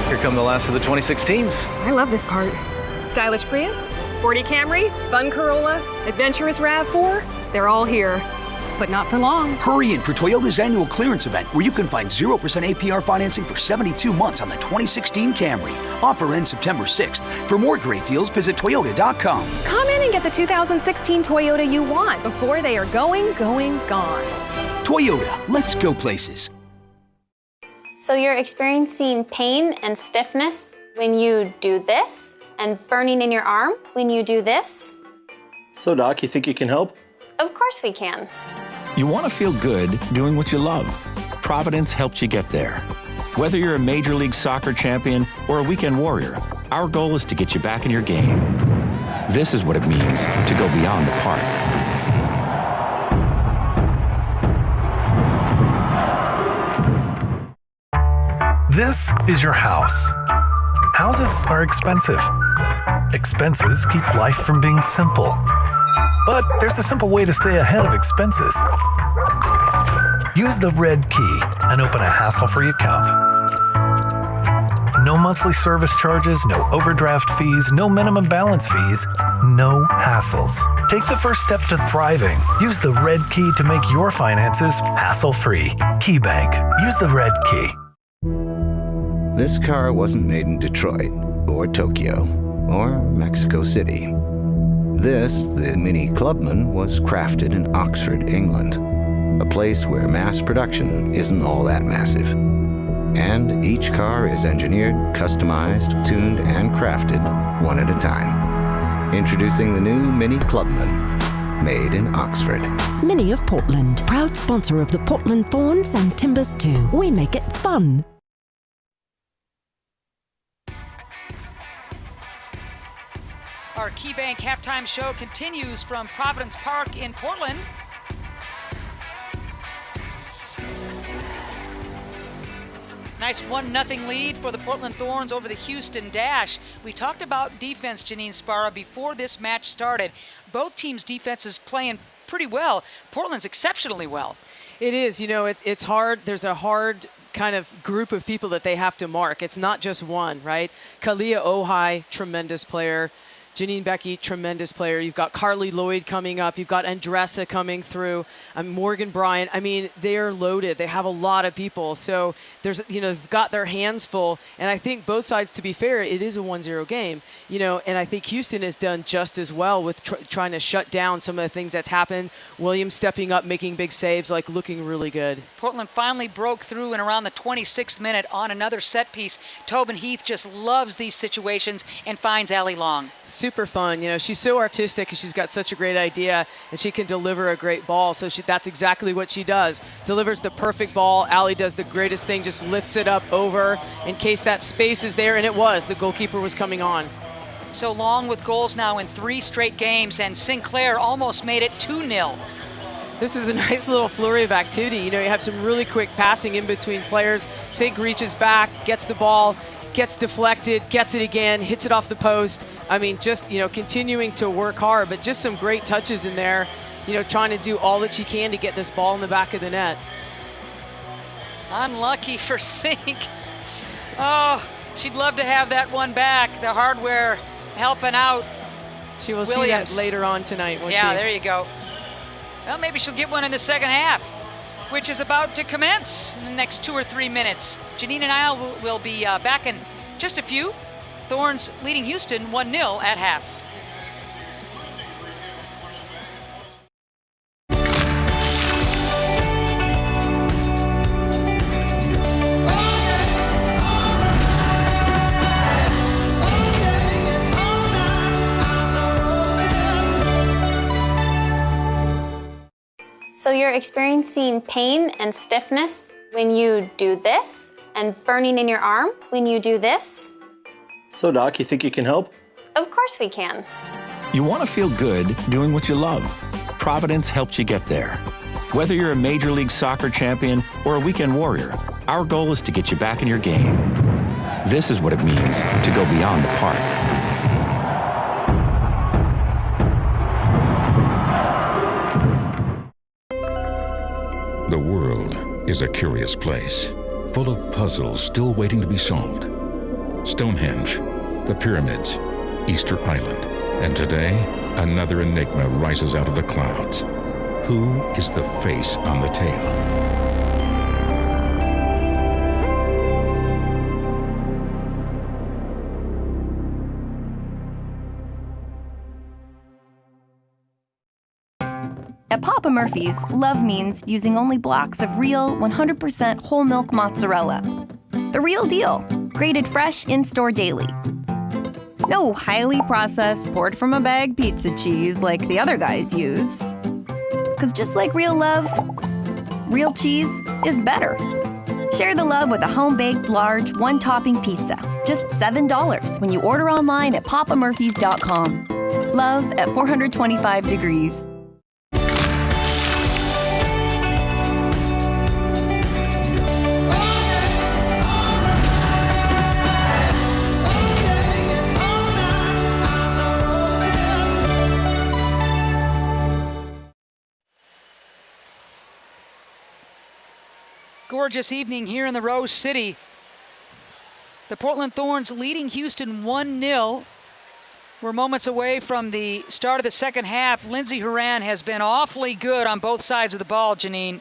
Here come the last of the 2016s. I love this part. Stylish Prius, sporty Camry, fun Corolla, adventurous RAV4, they're all here. But not for long. Hurry in for Toyota's annual clearance event, where you can find 0% APR financing for 72 months on the 2016 Camry. Offer ends September 6th. For more great deals, visit Toyota.com. Come in and get the 2016 Toyota you want before they are gone. Toyota, let's go places. So you're experiencing pain and stiffness when you do this, and burning in your arm when you do this? So, Doc, you think you can help? Of course we can. You want to feel good doing what you love. Providence helps you get there. Whether you're a Major League Soccer champion or a weekend warrior, our goal is to get you back in your game. This is what it means to go beyond the park. This is your house. Houses are expensive. Expenses keep life from being simple. But there's a simple way to stay ahead of expenses. Use the red key and open a hassle-free account. No monthly service charges, no overdraft fees, no minimum balance fees, no hassles. Take the first step to thriving. Use the red key to make your finances hassle-free. KeyBank. Use the red key. This car wasn't made in Detroit, or Tokyo, or Mexico City. This, the Mini Clubman, was crafted in Oxford, England, a place where mass production isn't all that massive. And each car is engineered, customized, tuned, and crafted one at a time. Introducing the new Mini Clubman, made in Oxford. Mini of Portland, proud sponsor of the Portland Thorns and Timbers 2. We make it fun. Our KeyBank halftime show continues from Providence Park in Portland. Nice 1-0 lead for the Portland Thorns over the Houston Dash. We talked about defense, Janine Sparra, before this match started. Both teams' defenses playing pretty well. Portland's exceptionally well. It is. You know, it's hard. There's a hard kind of group of people that they have to mark. It's not just one, right? Kalia Ohai, tremendous player. Janine Becky, tremendous player. You've got Carly Lloyd coming up. You've got Andressa coming through. Morgan Bryant. I mean, they're loaded. They have a lot of people. So there's, they've got their hands full. And I think both sides, to be fair, it is a 1-0 game. And I think Houston has done just as well with trying to shut down some of the things that's happened. Williams stepping up, making big saves, looking really good. Portland finally broke through in around the 26th minute on another set piece. Tobin Heath just loves these situations and finds Allie Long. Super fun. She's so artistic and she's got such a great idea and she can deliver a great ball. So that's exactly what she does. Delivers the perfect ball. Allie does the greatest thing, just lifts it up over in case that space is there, and it was. The goalkeeper was coming on. So Long with goals now in 3 straight games, and Sinclair almost made it 2-0. This is a nice little flurry of activity. You have some really quick passing in between players. Sink reaches back, gets the ball, gets deflected, gets it again, hits it off the post. I mean, just, continuing to work hard, but just some great touches in there, trying to do all that she can to get this ball in the back of the net. Unlucky for Sink. Oh, she'd love to have that one back. The hardware helping out. She will Williams. see that later on tonight, won't she? Yeah, there you go. Well, maybe she'll get one in the second half, which is about to commence in the next 2 or 3 minutes. Janine and I will be back in just a few. Thorns leading Houston 1-0 at half. So you're experiencing pain and stiffness when you do this, and burning in your arm when you do this? So, Doc, you think you can help? Of course we can. You want to feel good doing what you love. Providence helps you get there. Whether you're a Major League Soccer champion or a weekend warrior, our goal is to get you back in your game. This is what it means to go beyond the park. The world is a curious place, full of puzzles still waiting to be solved. Stonehenge, the pyramids, Easter Island, and today, another enigma rises out of the clouds. Who is the face on the tail? At Papa Murphy's, love means using only blocks of real, 100% whole milk mozzarella. The real deal, grated fresh in-store daily. No highly processed, poured from a bag pizza cheese like the other guys use. Because just like real love, real cheese is better. Share the love with a home-baked, large, one-topping pizza. Just $7 when you order online at papamurphys.com. Love at 425 degrees. Gorgeous evening here in the Rose City. The Portland Thorns leading Houston 1-0. We're moments away from the start of the second half. Lindsey Horan has been awfully good on both sides of the ball, Janine.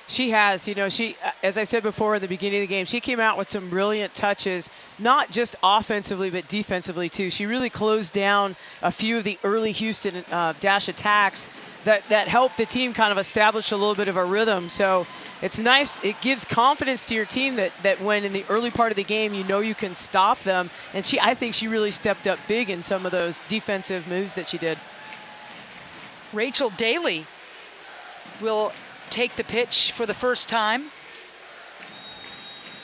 She has, as I said before in the beginning of the game, she came out with some brilliant touches, not just offensively, but defensively too. She really closed down a few of the early Houston dash attacks that helped the team kind of establish a little bit of a rhythm. So it's nice. It gives confidence to your team that when in the early part of the game, you can stop them. And I think she really stepped up big in some of those defensive moves that she did. Rachel Daly will take the pitch for the first time.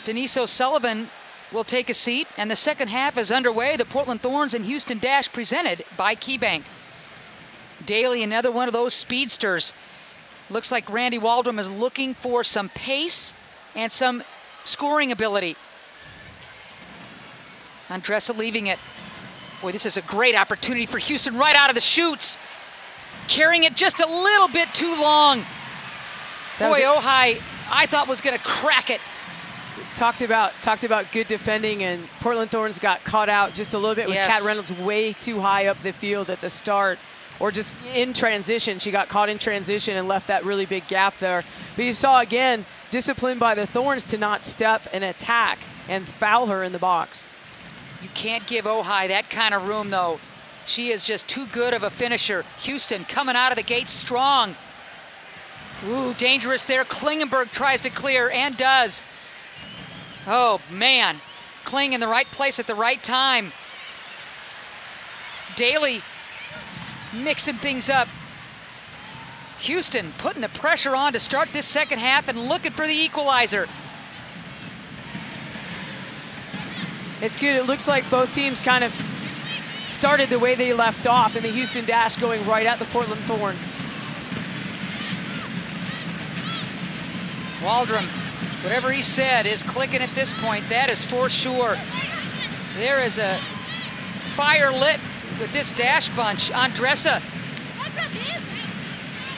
Denise O'Sullivan will take a seat, and the second half is underway. The Portland Thorns and Houston Dash presented by KeyBank. Daly, another one of those speedsters. Looks like Randy Waldrum is looking for some pace and some scoring ability. Andressa leaving it. Boy, this is a great opportunity for Houston right out of the chutes. Carrying it just a little bit too long. Boy, Ojai, I thought was going to crack it. Talked about good defending, and Portland Thorns got caught out just a little bit with Kat Reynolds way too high up the field at the start, or just in transition. She got caught in transition and left that really big gap there. But you saw, again, discipline by the Thorns to not step and attack and foul her in the box. You can't give Ojai that kind of room, though. She is just too good of a finisher. Houston coming out of the gate strong. Ooh, dangerous there. Klingenberg tries to clear and does. Oh, man. Kling in the right place at the right time. Daly mixing things up. Houston putting the pressure on to start this second half and looking for the equalizer. It's good. It looks like both teams kind of started the way they left off, and the Houston Dash going right at the Portland Thorns. Waldrum, whatever he said, is clicking at this point. That is for sure. There is a fire lit with this Dash bunch. Andressa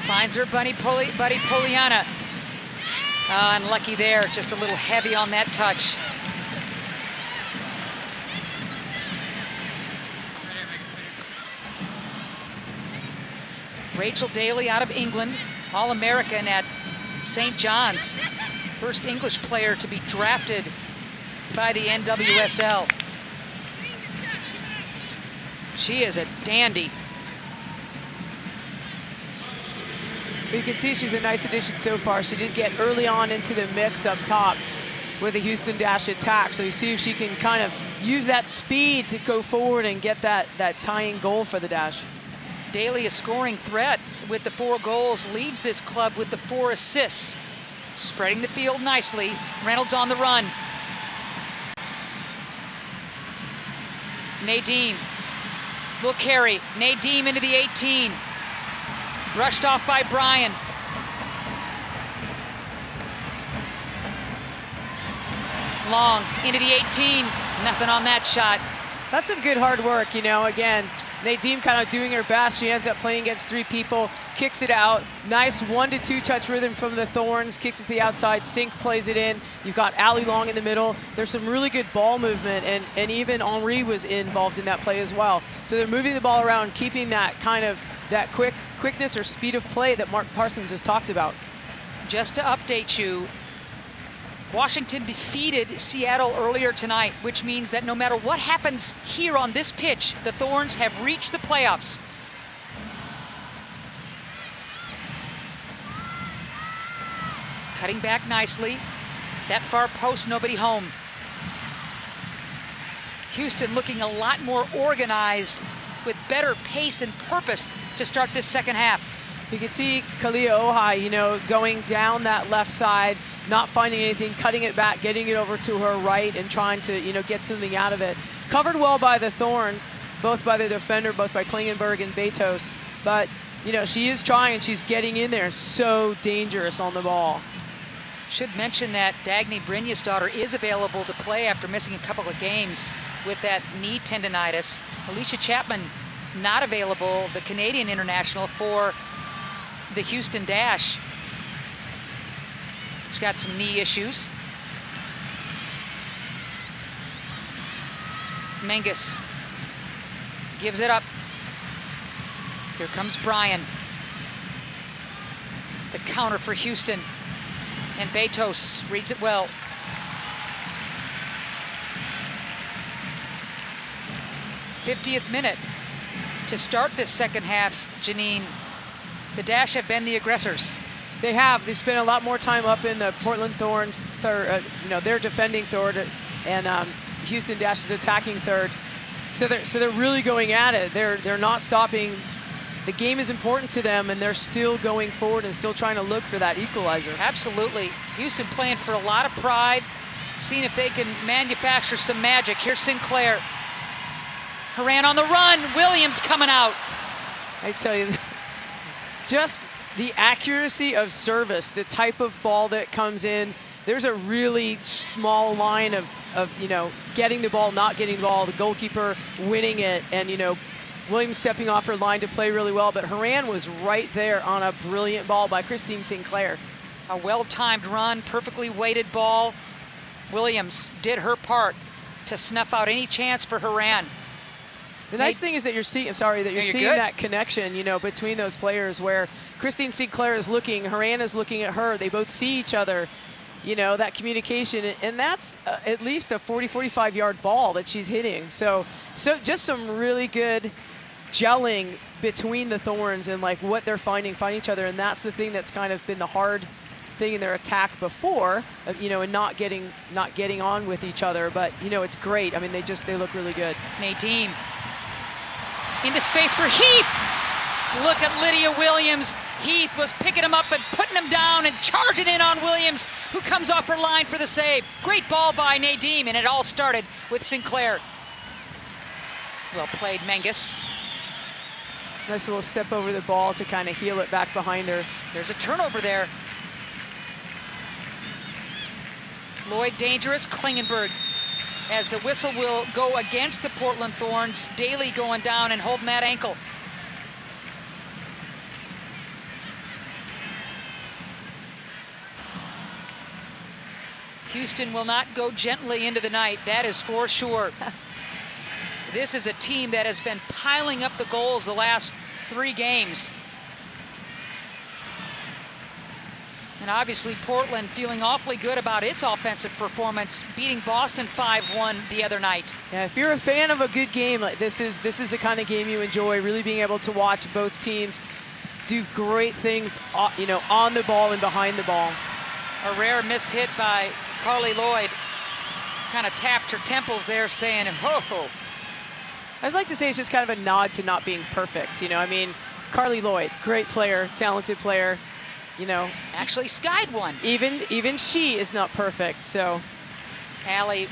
finds her buddy Poliana. Unlucky there, just a little heavy on that touch. Rachel Daly out of England, All-American at St. John's. First English player to be drafted by the NWSL. She is a dandy. You can see she's a nice addition so far. She did get early on into the mix up top with the Houston Dash attack. So you see if she can kind of use that speed to go forward and get that tying goal for the Dash. Daly, a scoring threat with the 4 goals, leads this club with the 4 assists. Spreading the field nicely. Reynolds on the run. Nadeem will carry. Nadeem into the 18. Brushed off by Bryan. Long into the 18. Nothing on that shot. That's some good hard work, again. Nadeem kind of doing her best. She ends up playing against 3 people, kicks it out. Nice 1-2 touch rhythm from the Thorns, kicks it to the outside. Sink plays it in. You've got Allie Long in the middle. There's some really good ball movement, and even Henri was involved in that play as well. So they're moving the ball around, keeping that kind of that quickness or speed of play that Mark Parsons has talked about. Just to update you, Washington defeated Seattle earlier tonight, which means that no matter what happens here on this pitch, the Thorns have reached the playoffs. Cutting back nicely. That far post, nobody home. Houston looking a lot more organized with better pace and purpose to start this second half. You can see Kalia Ojai, going down that left side, not finding anything, cutting it back, getting it over to her right, and trying to, get something out of it. Covered well by the Thorns, both by the defender, both by Klingenberg and Betos. But, she is trying, and she's getting in there. So dangerous on the ball. Should mention that Dagny Brynja's daughter is available to play after missing a couple of games with that knee tendonitis. Alicia Chapman not available, the Canadian international for the Houston Dash. She's got some knee issues. Menges gives it up. Here comes Bryan. The counter for Houston. And Betos reads it well. '50th minute to start this second half, Janine. The Dash have been the aggressors. They have. They spent a lot more time up in the Portland Thorns third. They're defending third, and Houston Dash is attacking third. So they're really going at it. They're not stopping. The game is important to them, and they're still going forward and still trying to look for that equalizer. Absolutely. Houston playing for a lot of pride, seeing if they can manufacture some magic. Here's Sinclair. Horan on the run. Williams coming out. I tell you, just the accuracy of service, the type of ball that comes in. There's a really small line of getting the ball, not getting the ball, the goalkeeper winning it, and Williams stepping off her line to play really well, but Horan was right there on a brilliant ball by Christine Sinclair. A well-timed run, perfectly weighted ball. Williams did her part to snuff out any chance for Horan. The nice thing is that you're seeing, that connection, between those players where Christine Sinclair is looking, Horan is looking at her. They both see each other, that communication, and that's at least a 40-45 yard ball that she's hitting. So just some really good gelling between the Thorns and what they're finding each other, and that's the thing that's kind of been the hard thing in their attack before, and not getting on with each other. But it's great. I mean, they look really good. Nadine into space for Heath. Look at Lydia Williams. Heath was picking him up and putting him down and charging in on Williams, who comes off her line for the save. Great ball by Nadine, and it all started with Sinclair. Well played, Menges. Nice little step over the ball to kind of heel it back behind her. There's a turnover there. Lloyd dangerous, Klingenberg. As the whistle will go against the Portland Thorns. Daly going down and holding that ankle. Houston will not go gently into the night, that is for sure. This is a team that has been piling up the goals the last 3 games. And obviously Portland feeling awfully good about its offensive performance, beating Boston 5-1 the other night. Yeah, if you're a fan of a good game, this is the kind of game you enjoy, really being able to watch both teams do great things, on the ball and behind the ball. A rare miss hit by Carly Lloyd. Kind of tapped her temples there, saying, ho. I just like to say it's just kind of a nod to not being perfect. Carly Lloyd, great player, talented player. Actually skied one. Even she is not perfect, so. Allie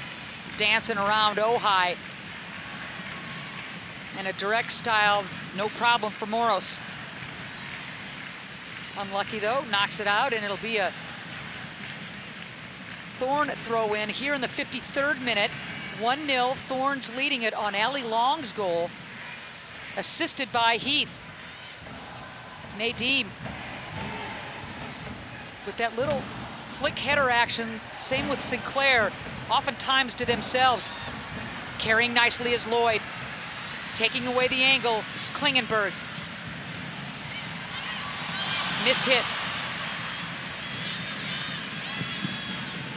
dancing around Ojai. And a direct style, no problem for Moros. Unlucky though, knocks it out, and it'll be a Thorn throw in here in the 53rd minute. 1-0, Thorns leading it on Allie Long's goal, assisted by Heath. Nadine with that little flick header action, same with Sinclair, oftentimes to themselves. Carrying nicely is Lloyd, taking away the angle, Klingenberg. Miss hit.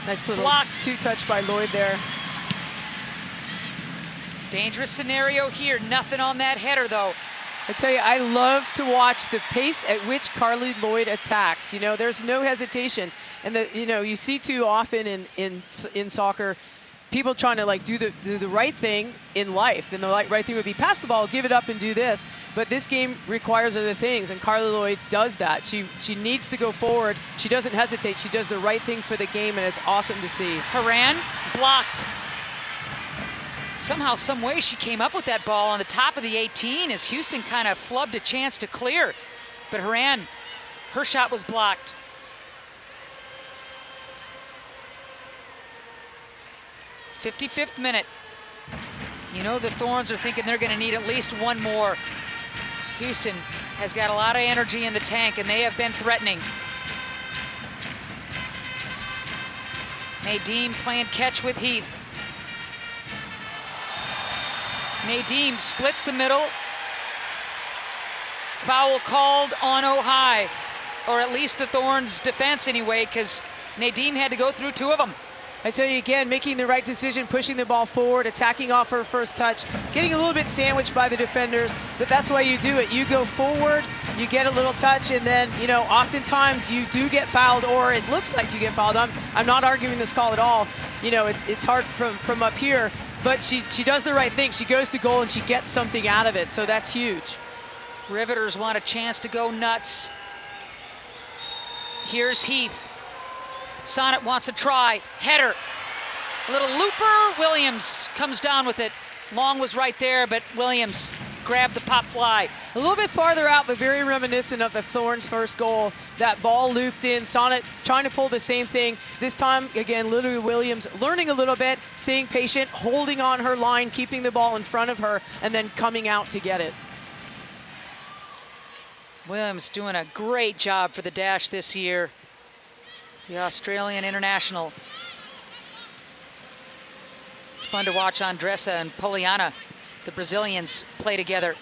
Nice little blocked. 2-touch by Lloyd there. Dangerous scenario here, nothing on that header though. I tell you, I love to watch the pace at which Carly Lloyd attacks. There's no hesitation. And you see too often in soccer, people trying to do the right thing in life. And the right thing would be pass the ball, give it up and do this. But this game requires other things, and Carly Lloyd does that. She needs to go forward. She doesn't hesitate. She does the right thing for the game, and it's awesome to see. Horan blocked. Somehow, some way she came up with that ball on the top of the 18 as Houston kind of flubbed a chance to clear. But Horan, her shot was blocked. '55th minute. The Thorns are thinking they're going to need at least one more. Houston has got a lot of energy in the tank, and they have been threatening. Nadine playing catch with Heath. Nadim splits the middle. Foul called on Ojai, or at least the Thorns defense anyway, because Nadim had to go through 2 of them. I tell you again, making the right decision, pushing the ball forward, attacking off her first touch, getting a little bit sandwiched by the defenders, but that's why you do it. You go forward, you get a little touch, and then, you know, oftentimes you do get fouled, or it looks like you get fouled. I'm not arguing this call at all. You know, it's hard from up here, but she does the right thing. She goes to goal and she gets something out of it, so that's huge. Riveters want a chance to go nuts. Here's Heath. Sonnet wants a try. Header. A little looper. Williams comes down with it. Long was right there, but Williams grabbed the pop fly. A little bit farther out, but very reminiscent of the Thorns' first goal. That ball looped in. Sonnet trying to pull the same thing. This time, again, Lily Williams learning a little bit, staying patient, holding on her line, keeping the ball in front of her, and then coming out to get it. Williams doing a great job for the Dash this year. The Australian international. It's fun to watch Andressa and Poliana, the Brazilians, play together.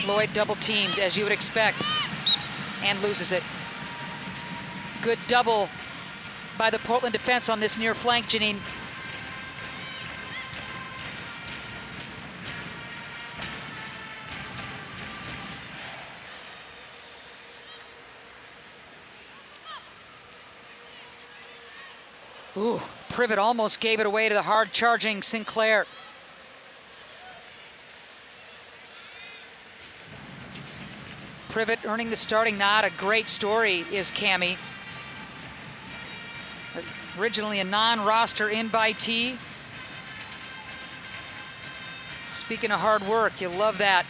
Lloyd double teamed, as you would expect, and loses it. Good double by the Portland defense on this near flank, Janine. Ooh, Privet almost gave it away to the hard-charging Sinclair. Privet earning the starting nod. A great story is Cammie. Originally a non-roster invitee. Speaking of hard work, you love that.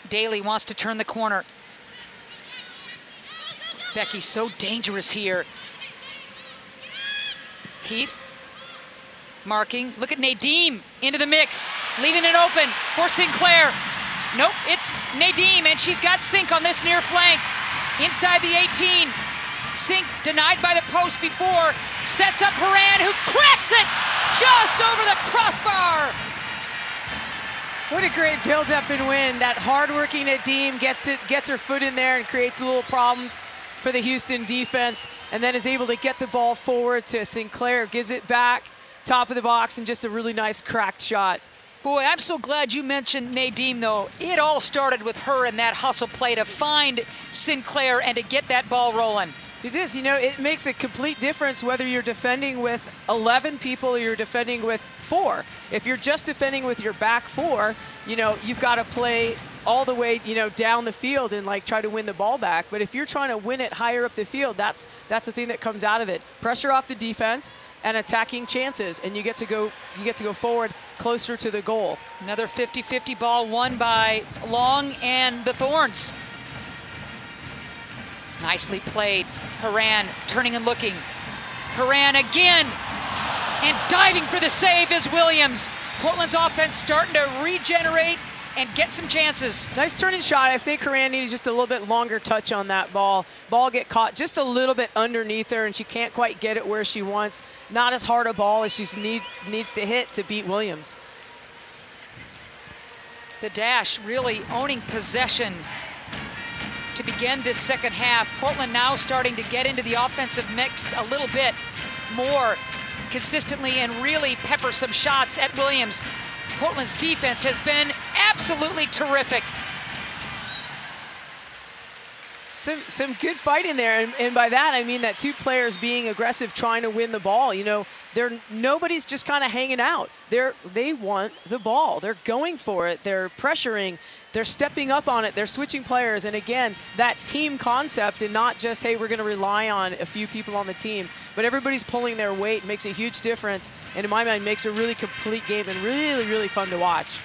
Daly wants to turn the corner. Becky's so dangerous here. Heath marking. Look at Nadim into the mix, leaving it open for Sinclair. Nope, it's Nadim, and she's got Sink on this near flank. Inside the 18. Sink denied by the post before. Sets up Haran, who cracks it just over the crossbar. What a great build-up and win. That hard-working Nadim gets her foot in there and creates a little problems for the Houston defense, and then is able to get the ball forward to Sinclair, gives it back, top of the box, and just a really nice cracked shot. Boy, I'm so glad you mentioned Nadim, though. It all started with her in that hustle play to find Sinclair and to get that ball rolling. It is, you know, it makes a complete difference whether you're defending with 11 people or you're defending with 4. If you're just defending with your back 4, you know, you've got to play all the way, you know, down the field and like try to win the ball back. But if you're trying to win it higher up the field, that's the thing that comes out of it. Pressure off the defense and attacking chances, and you get to go forward closer to the goal. Another 50-50 ball won by Long and the Thorns. Nicely played. Haran turning and looking. Haran again, and diving for the save is Williams. Portland's offense starting to regenerate and get some chances. Nice turning shot. I think Haran needed just a little bit longer touch on that ball. Ball get caught just a little bit underneath her, and she can't quite get it where she wants. Not as hard a ball as she needs to hit to beat Williams. The Dash really owning possession to begin this second half. Portland now starting to get into the offensive mix a little bit more consistently and really pepper some shots at Williams. Portland's defense has been absolutely terrific. Some good fighting there, and by that I mean that 2 players being aggressive, trying to win the ball. You know, nobody's just kind of hanging out. They want the ball. They're going for it. They're pressuring. They're stepping up on it. They're switching players, and again, that team concept, and not just, hey, we're going to rely on a few people on the team, but everybody's pulling their weight makes a huge difference, and in my mind makes a really complete game and really, really fun to watch.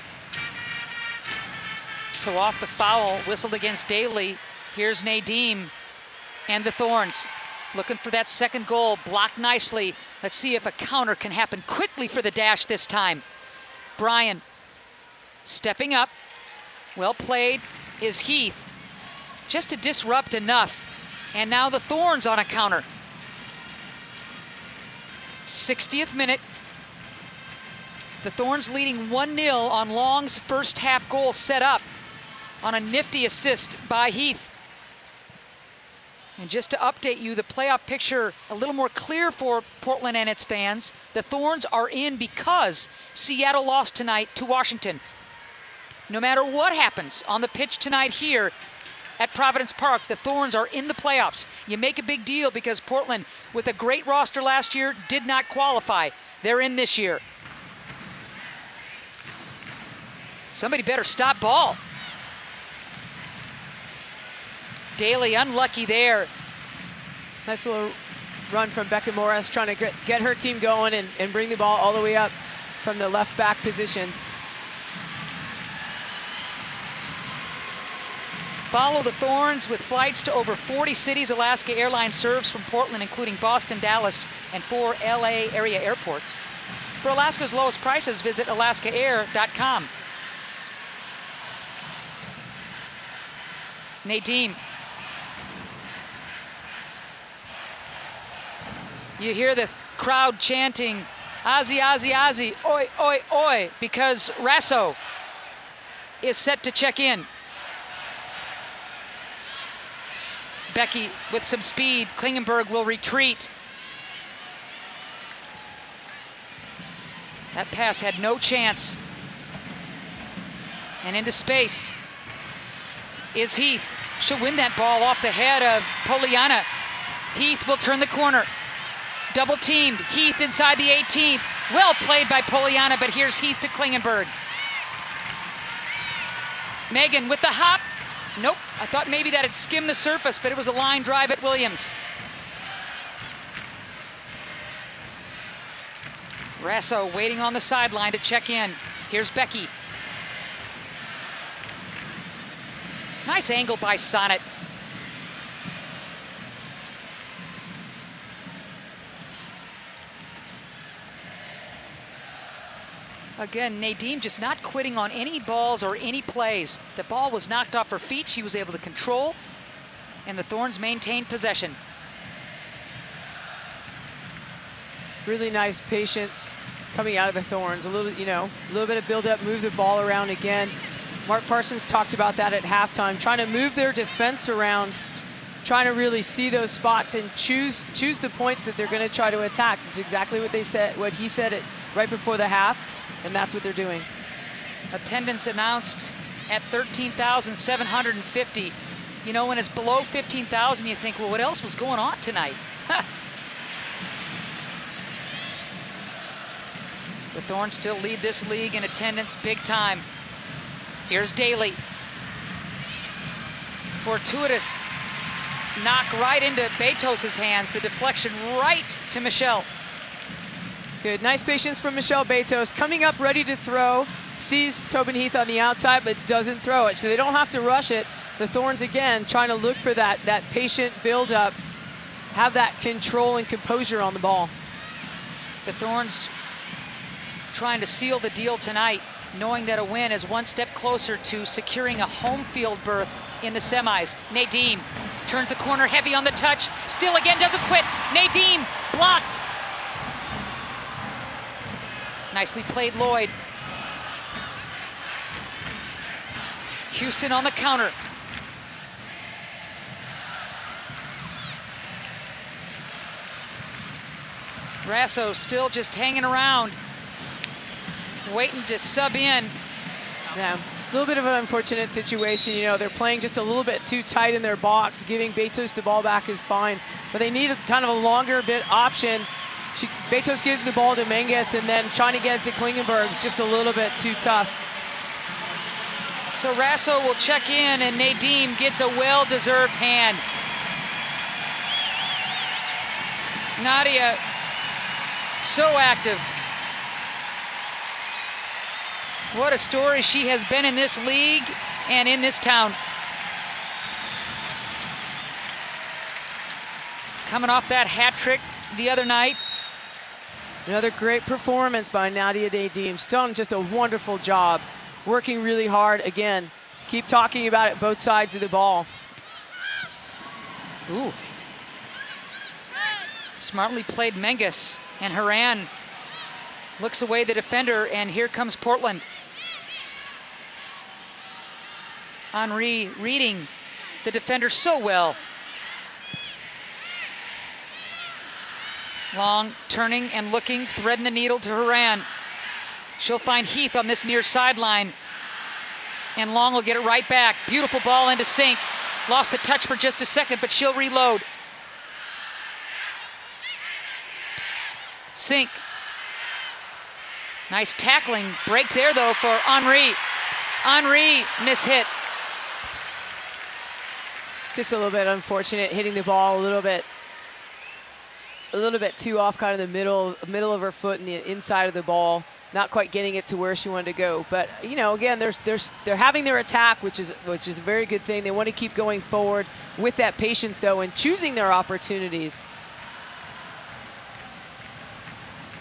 So off the foul, whistled against Daly. Here's Nadim and the Thorns looking for that second goal, blocked nicely. Let's see if a counter can happen quickly for the Dash this time. Bryan stepping up. Well played is Heath, just to disrupt enough. And now the Thorns on a counter. 60th minute. The Thorns leading 1-0 on Long's first half goal set up on a nifty assist by Heath. And just to update you, the playoff picture a little more clear for Portland and its fans. The Thorns are in because Seattle lost tonight to Washington. No matter what happens on the pitch tonight here at Providence Park, the Thorns are in the playoffs. You make a big deal because Portland, with a great roster last year, did not qualify. They're in this year. Somebody better stop ball. Daly unlucky there. Nice little run from Becca Morris, trying to get her team going and bring the ball all the way up from the left back position. Follow the Thorns with flights to over 40 cities. Alaska Airlines serves from Portland, including Boston, Dallas, and 4 LA area airports. For Alaska's lowest prices, visit alaskaair.com. Nadeem. You hear the crowd chanting, Ozzy, Ozzy, Ozzy, oi, oi, oi, because Rasso is set to check in. Becky with some speed. Klingenberg will retreat. That pass had no chance. And into space is Heath. She'll win that ball off the head of Poliana. Heath will turn the corner. Double teamed. Heath inside the 18th. Well played by Poliana, but here's Heath to Klingenberg. Megan with the hop. Nope, I thought maybe that had skimmed the surface, but it was a line drive at Williams. Rasso waiting on the sideline to check in. Here's Becky. Nice angle by Sonnet. Again, Nadeem just not quitting on any balls or any plays. The ball was knocked off her feet. She was able to control, and the Thorns maintained possession. Really nice patience coming out of the Thorns. A little bit of build-up, move the ball around again. Mark Parsons talked about that at halftime, trying to move their defense around, trying to really see those spots and choose the points that they're going to try to attack. That's exactly what he said right before the half. And that's what they're doing. Attendance announced at 13,750. You know, when it's below 15,000, you think, well, what else was going on tonight? The Thorns still lead this league in attendance big time. Here's Daly. Fortuitous knock right into Betos' hands. The deflection right to Michelle. Good, nice patience from Michelle Betos. Coming up ready to throw, sees Tobin Heath on the outside, but doesn't throw it. So they don't have to rush it. The Thorns, again, trying to look for that patient build-up, have that control and composure on the ball. The Thorns trying to seal the deal tonight, knowing that a win is one step closer to securing a home field berth in the semis. Nadeem turns the corner, heavy on the touch, still again doesn't quit. Nadeem blocked. Nicely played, Lloyd. Houston on the counter. Rasso still just hanging around, waiting to sub in. Yeah, a little bit of an unfortunate situation. You know, they're playing just a little bit too tight in their box. Giving Betos the ball back is fine, but they need kind of a longer bit option. Betos gives the ball to Menges, and then trying to get it to Klingenberg is just a little bit too tough. So Rasso will check in, and Nadeem gets a well-deserved hand. Nadia, so active. What a story she has been in this league and in this town. Coming off that hat trick the other night. Another great performance by Nadia Nadeem. She's done just a wonderful job, working really hard. Again, keep talking about it, both sides of the ball. Ooh. Smartly played Menges, and Haran Looks away the defender, and here comes Portland. Henri reading the defender so well. Long, turning and looking, threading the needle to Horan. She'll find Heath on this near sideline. And Long will get it right back. Beautiful ball into Sink. Lost the touch for just a second, but she'll reload. Sink. Nice tackling break there, though, for Henri. Henri mishit. Just a little bit unfortunate, hitting the ball a little bit too off kind of the middle of her foot and the inside of the ball. Not quite getting it to where she wanted to go. But, you know, again, they're having their attack, which is a very good thing. They want to keep going forward with that patience, though, and choosing their opportunities.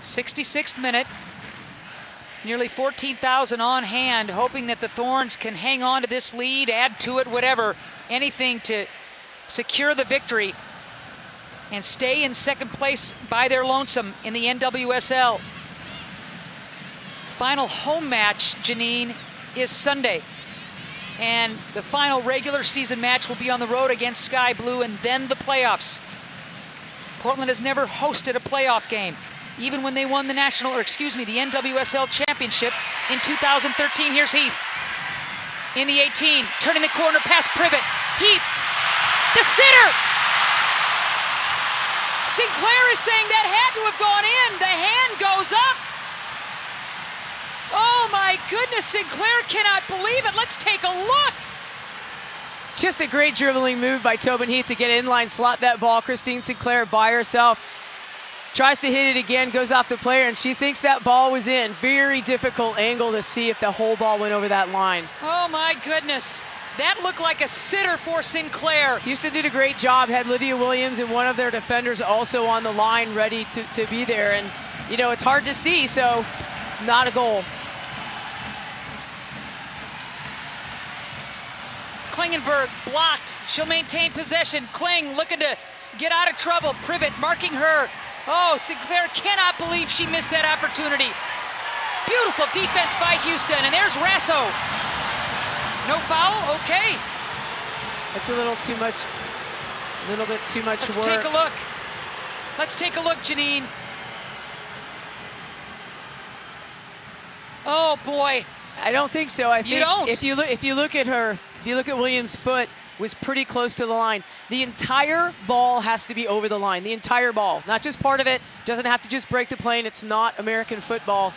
66th minute. Nearly 14,000 on hand, hoping that the Thorns can hang on to this lead, add to it, whatever, anything to secure the victory and stay in second place by their lonesome in the NWSL. Final home match, Janine, is Sunday. And the final regular season match will be on the road against Sky Blue and then the playoffs. Portland has never hosted a playoff game. Even when they won the the NWSL championship in 2013. Here's Heath. In the 18, turning the corner past Privet. Heath, the sitter! Sinclair is saying that had to have gone in. The hand goes up. Oh my goodness, Sinclair cannot believe it. Let's take a look. Just a great dribbling move by Tobin Heath to get inline, slot that ball. Christine Sinclair by herself. Tries to hit it again, goes off the player, and she thinks that ball was in. Very difficult angle to see if the whole ball went over that line. Oh my goodness. That looked like a sitter for Sinclair. Houston did a great job, had Lydia Williams and one of their defenders also on the line ready to be there. And, you know, it's hard to see, so not a goal. Klingenberg blocked. She'll maintain possession. Kling looking to get out of trouble. Privet marking her. Oh, Sinclair cannot believe she missed that opportunity. Beautiful defense by Houston, and there's Rasso. No foul? Okay. It's a little too much, work. Let's take a look. Let's take a look, Janine. Oh boy. I don't think so. I think you don't. If you look at her, if you look at Williams' foot, was pretty close to the line. The entire ball has to be over the line. The entire ball, not just part of it. Doesn't have to just break the plane. It's not American football.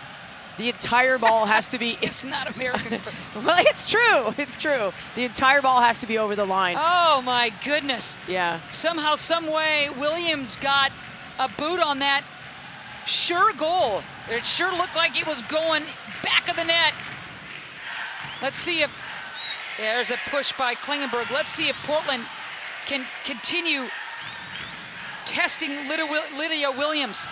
The entire ball has to be. It's not American football. Well, it's true. It's true. The entire ball has to be over the line. Oh my goodness. Yeah. Somehow, some way, Williams got a boot on that sure goal. It sure looked like it was going back of the net. Let's see if. Yeah, there's a push by Klingenberg. Let's see if Portland can continue testing Lydia Williams.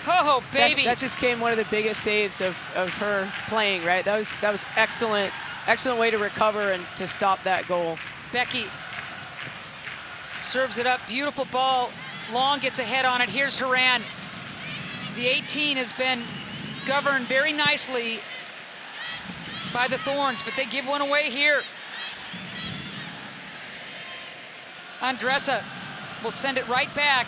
Oh, baby. That just came one of the biggest saves of her playing, right? That was excellent way to recover and to stop that goal. Becky serves it up. Beautiful ball. Long gets ahead on it. Here's Horan. The 18 has been governed very nicely by the Thorns, but they give one away here. Andressa will send it right back.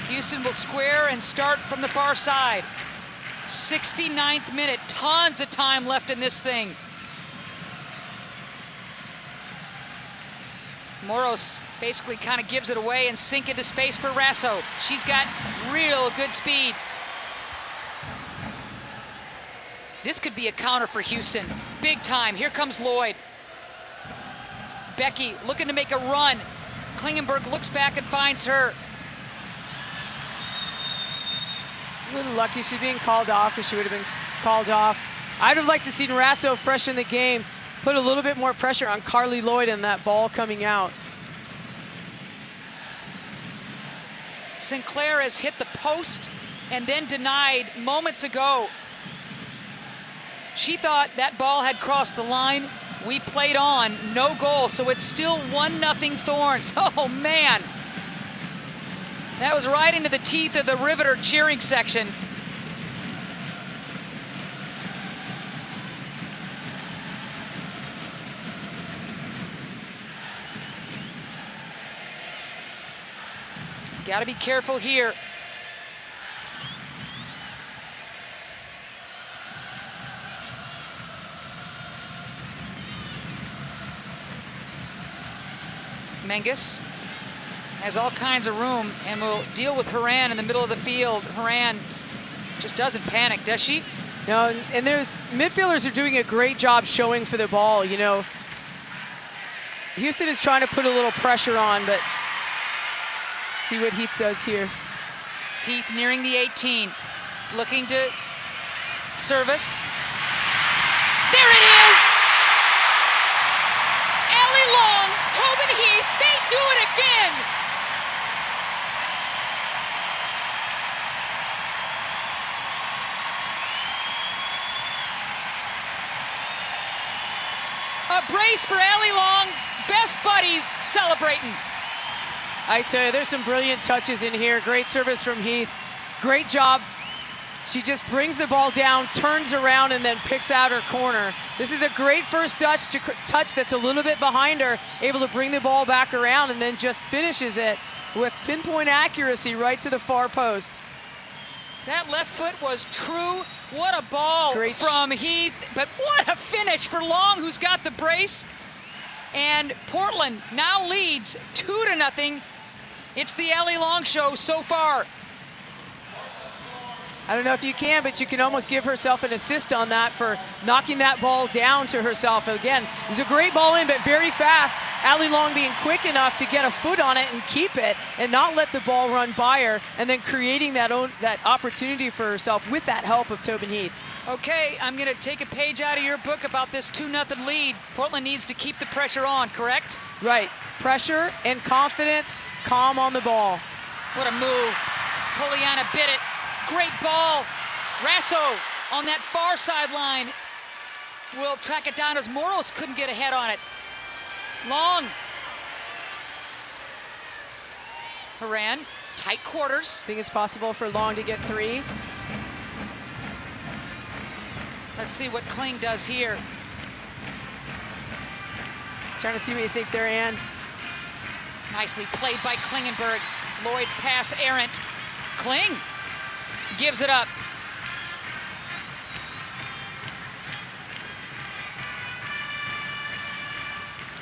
Houston will square and start from the far side. 69th minute, tons of time left in this thing. Moros basically kind of gives it away and sink into space for Rasso. She's got real good speed. This could be a counter for Houston. Big time. Here comes Lloyd. Becky looking to make a run. Klingenberg looks back and finds her. A little lucky she's being called off, or she would have been called off. I'd have liked to see Rasso fresh in the game, put a little bit more pressure on Carly Lloyd and that ball coming out. Sinclair has hit the post and then denied moments ago. She thought that ball had crossed the line. We played on, no goal, so it's still 1-0 Thorns. Oh, man. That was right into the teeth of the Riveter cheering section. Got to be careful here. Menges has all kinds of room and will deal with Horan in the middle of the field. Horan just doesn't panic, does she? No, and there's midfielders are doing a great job showing for the ball. You know, Houston is trying to put a little pressure on, but see what Heath does here. Heath nearing the 18, looking to service. There it is! Allie Long, Tobin Heath, they do it again! A brace for Allie Long, best buddies celebrating. I tell you, there's some brilliant touches in here. Great service from Heath. Great job. She just brings the ball down, turns around, and then picks out her corner. This is a great first touch that's a little bit behind her, able to bring the ball back around and then just finishes it with pinpoint accuracy right to the far post. That left foot was true. What a ball from Heath, but what a finish for Long, who's got the brace. And Portland now leads 2-0. It's the Allie Long show so far. I don't know if you can, but you can almost give herself an assist on that for knocking that ball down to herself. Again, it was a great ball in, but very fast. Allie Long being quick enough to get a foot on it and keep it and not let the ball run by her, and then creating that opportunity for herself with that help of Tobin Heath. Okay, I'm going to take a page out of your book about this 2-0 lead. Portland needs to keep the pressure on, correct? Right. Pressure and confidence, calm on the ball. What a move. Juliana bit it. Great ball. Rasso on that far sideline will track it down as Moros couldn't get ahead on it. Long. Horan, tight quarters. Think it's possible for Long to get 3. Let's see what Kling does here. Trying to see what you think there, Ann. Nicely played by Klingenberg. Lloyd's pass errant. Kling gives it up.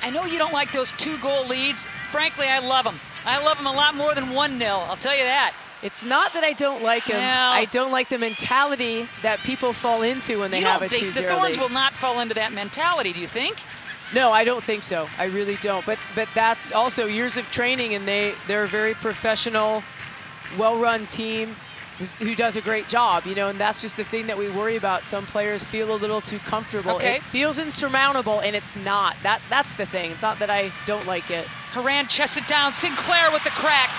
I know you don't like those 2-goal leads. Frankly, I love them. I love them a lot more than 1-0, I'll tell you that. It's not that I don't like them. Well, I don't like the mentality that people fall into when they have a 2-0 lead. The Thorns will not fall into that mentality, do you think? No, I don't think so. I really don't. But that's also years of training, and they're a very professional, well-run team who does a great job, you know, and that's just the thing that we worry about. Some players feel a little too comfortable. Okay. It feels insurmountable, and it's not. That's the thing. It's not that I don't like it. Horan chests it down. Sinclair with the crack.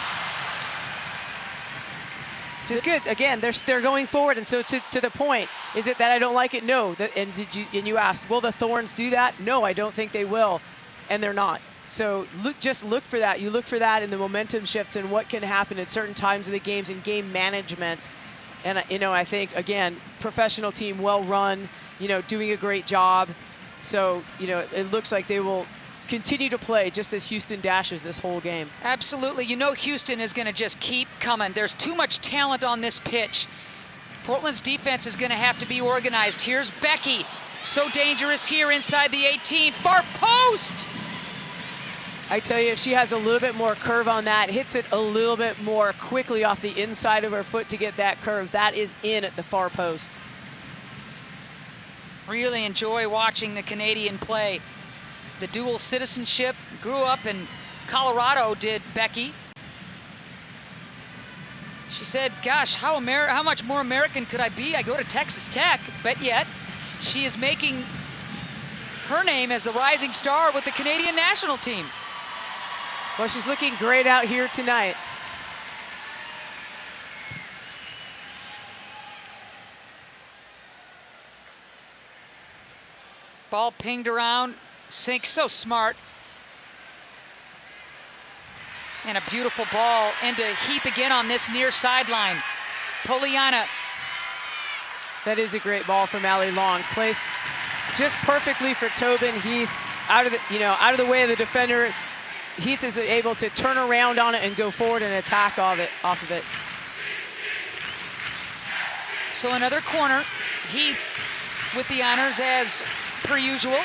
Which is good. Again, they're going forward, and so to the point, is it that I don't like it? No. And you asked, will the Thorns do that? No, I don't think they will, and they're not. So just look for that. You look for that in the momentum shifts and what can happen at certain times of the games and game management. And, you know, I think, again, professional team, well run, you know, doing a great job. So, you know, it looks like they will continue to play just as Houston dashes this whole game. Absolutely. You know Houston is going to just keep coming. There's too much talent on this pitch. Portland's defense is going to have to be organized. Here's Becky. So dangerous here inside the 18. Far post! I tell you, if she has a little bit more curve on that, hits it a little bit more quickly off the inside of her foot to get that curve, that is in at the far post. Really enjoy watching the Canadian play. The dual citizenship, grew up in Colorado, did Becky. She said, gosh, how much more American could I be? I go to Texas Tech, but yet she is making her name as the rising star with the Canadian national team. Well, she's looking great out here tonight. Ball pinged around. Sink so smart. And a beautiful ball into Heath again on this near sideline. Poliana. That is a great ball from Allie Long, placed just perfectly for Tobin. Heath out of the way of the defender. Heath is able to turn around on it and go forward and attack off of it. So another corner. Heath with the honors as per usual.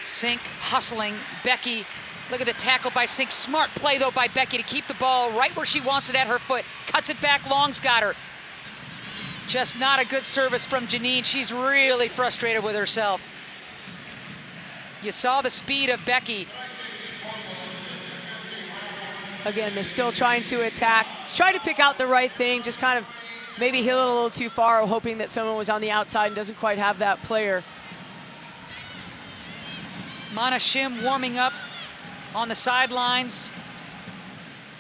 Sink hustling. Becky, look at the tackle by Sink. Smart play though by Becky to keep the ball right where she wants it at her foot. Cuts it back, Long's got her. Just not a good service from Janine. She's really frustrated with herself. You saw the speed of Becky. Again, they're still trying to attack. Trying to pick out the right thing, just kind of maybe hit it a little too far, hoping that someone was on the outside and doesn't quite have that player. Mana Shim warming up on the sidelines.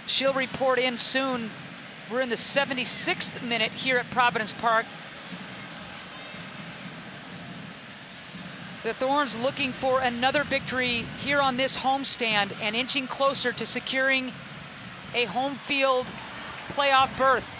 She'll report in soon. We're in the 76th minute here at Providence Park. The Thorns looking for another victory here on this homestand and inching closer to securing a home field playoff berth.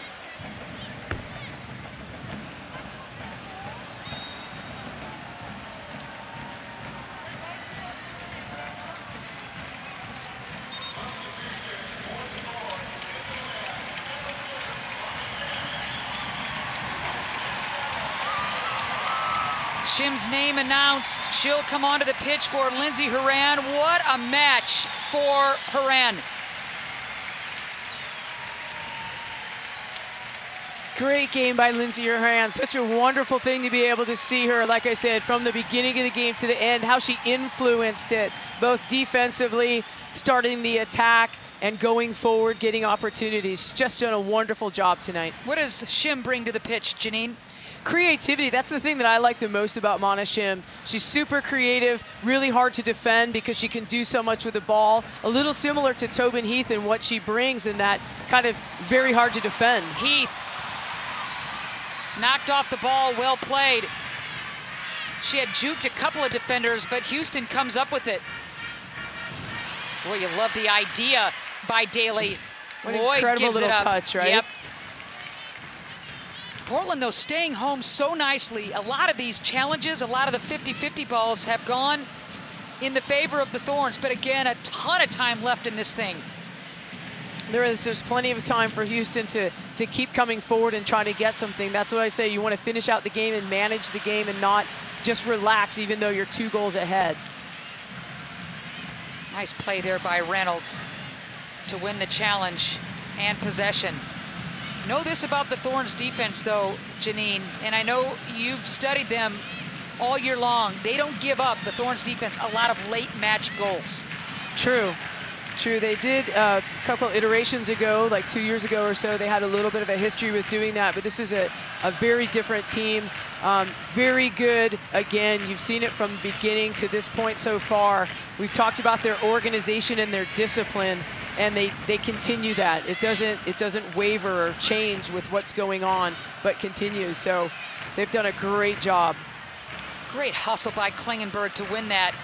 Shim's name announced. She'll come onto the pitch for Lindsay Horan. What a match for Horan. Great game by Lindsay Horan. Such a wonderful thing to be able to see her, like I said, from the beginning of the game to the end, how she influenced it, both defensively, starting the attack, and going forward, getting opportunities. Just done a wonderful job tonight. What does Shim bring to the pitch, Janine? Creativity, that's the thing that I like the most about Mana Shim. She's super creative, really hard to defend because she can do so much with the ball. A little similar to Tobin Heath and what she brings in that kind of very hard to defend. Heath knocked off the ball, well played. She had juked a couple of defenders, but Houston comes up with it. Boy, you love the idea by Daly. What an Lloyd incredible gives little it up. touch, right? Yep. Portland, though, staying home so nicely. A lot of these challenges, a lot of the 50-50 balls have gone in the favor of the Thorns, but again, a ton of time left in this thing. There's plenty of time for Houston to keep coming forward and trying to get something. That's what I say. You want to finish out the game and manage the game and not just relax even though you're 2 goals ahead. Nice play there by Reynolds to win the challenge and possession. Know this about the Thorns defense, though, Janine, and I know you've studied them all year long. They don't give up, the Thorns defense, a lot of late match goals. True. They did a couple iterations ago, like 2 years ago or so, they had a little bit of a history with doing that, but this is a very different team. Very good. Again, you've seen it from the beginning to this point so far. We've talked about their organization and their discipline, and they continue that. It doesn't waver or change with what's going on, but continues. So they've done a great job. Great hustle by Klingenberg to win that.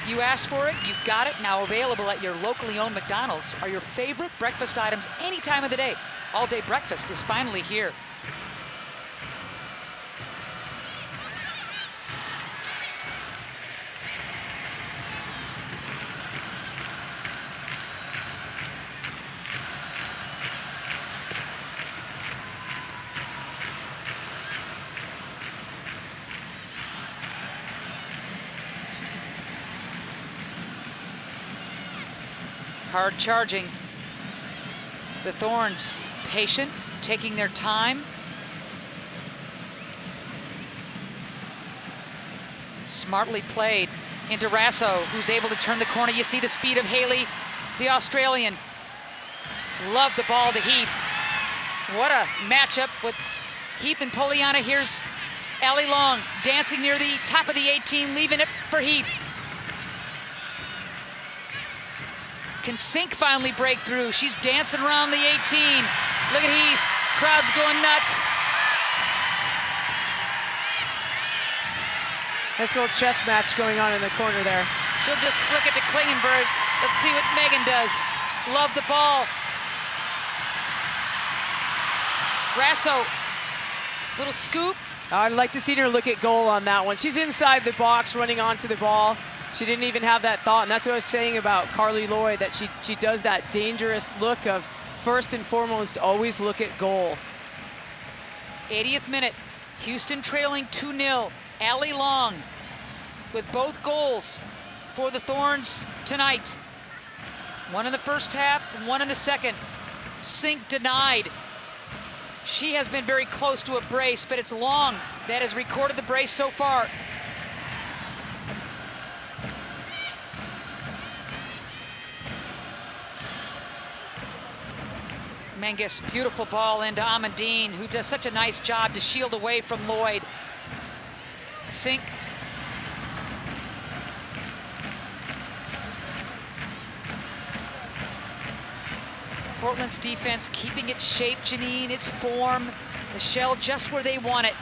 You asked for it, you've got it, now available at your locally owned McDonald's. Are your favorite breakfast items any time of the day. All-day breakfast is finally here. Hard charging. The Thorns patient, taking their time. Smartly played into Rasso, who's able to turn the corner. You see the speed of Haley, the Australian. Love the ball to Heath. What a matchup with Heath and Poliana. Here's Allie Long dancing near the top of the 18, leaving it for Heath. Can Sink finally break through? She's dancing around the 18. Look at Heath. Crowd's going nuts. Nice little chess match going on in the corner there. She'll just flick it to Klingenberg. Let's see what Megan does. Love the ball. Rasso, little scoop. I'd like to see her look at goal on that one. She's inside the box running onto the ball. She didn't even have that thought, and that's what I was saying about Carly Lloyd, that she does that dangerous look of first and foremost always look at goal. 80th minute, Houston trailing 2-0. Allie Long with both goals for the Thorns tonight. One in the first half, one in the second. Sink denied. She has been very close to a brace, but it's Long that has recorded the brace so far. Menges, beautiful ball into Amandine, who does such a nice job to shield away from Lloyd. Sink. Portland's defense keeping its shape, Janine, its form, the shell just where they want it.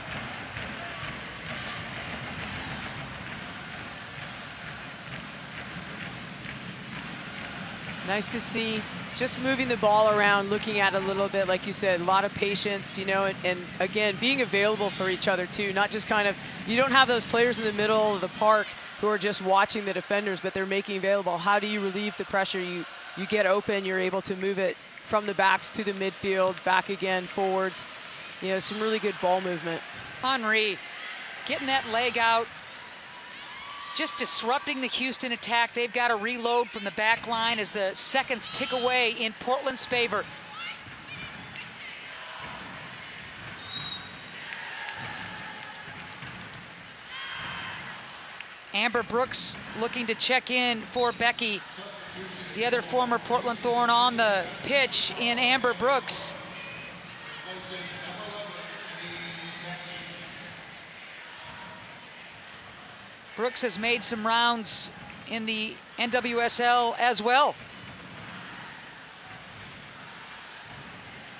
Nice to see, just moving the ball around, looking at it a little bit, like you said, a lot of patience, you know, and again, being available for each other too, not just kind of, you don't have those players in the middle of the park who are just watching the defenders, but they're making available. How do you relieve the pressure? You get open, you're able to move it from the backs to the midfield, back again, forwards. You know, some really good ball movement. Henry getting that leg out, just disrupting the Houston attack. They've got to reload from the back line as the seconds tick away in Portland's favor. Amber Brooks looking to check in for Becky. The other former Portland Thorn on the pitch in Amber Brooks. Brooks has made some rounds in the NWSL as well.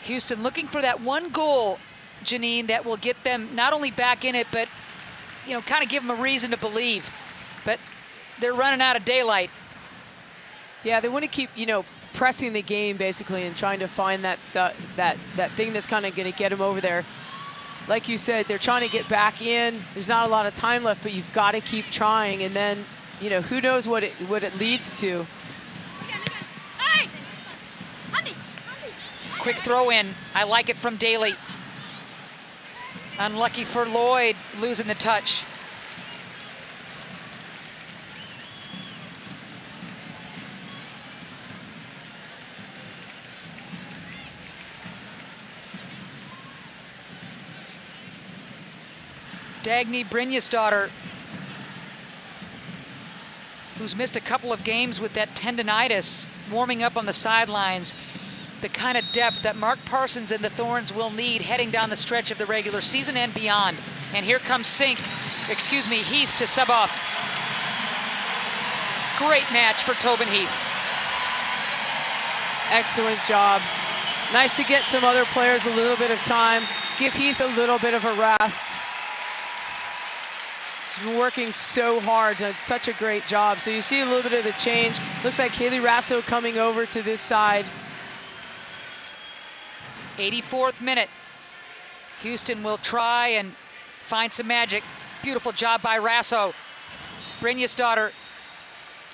Houston looking for that one goal, Janine, that will get them not only back in it, but, you know, kind of give them a reason to believe. But they're running out of daylight. Yeah, they want to keep, you know, pressing the game basically and trying to find that stuff, that thing that's kind of going to get them over there. Like you said, they're trying to get back in. There's not a lot of time left, but you've got to keep trying. And then, you know, who knows what it leads to. Quick throw in. I like it from Daly. Unlucky for Lloyd, losing the touch. Dagny Brynja's who's missed a couple of games with that tendonitis, warming up on the sidelines. The kind of depth that Mark Parsons and the Thorns will need heading down the stretch of the regular season and beyond. And here comes Heath to sub off. Great match for Tobin Heath. Excellent job. Nice to get some other players a little bit of time. Give Heath a little bit of a rest. She's been working so hard, done such a great job. So you see a little bit of the change. Looks like Haley Rasso coming over to this side. 84th minute. Houston will try and find some magic. Beautiful job by Rasso. Brynja's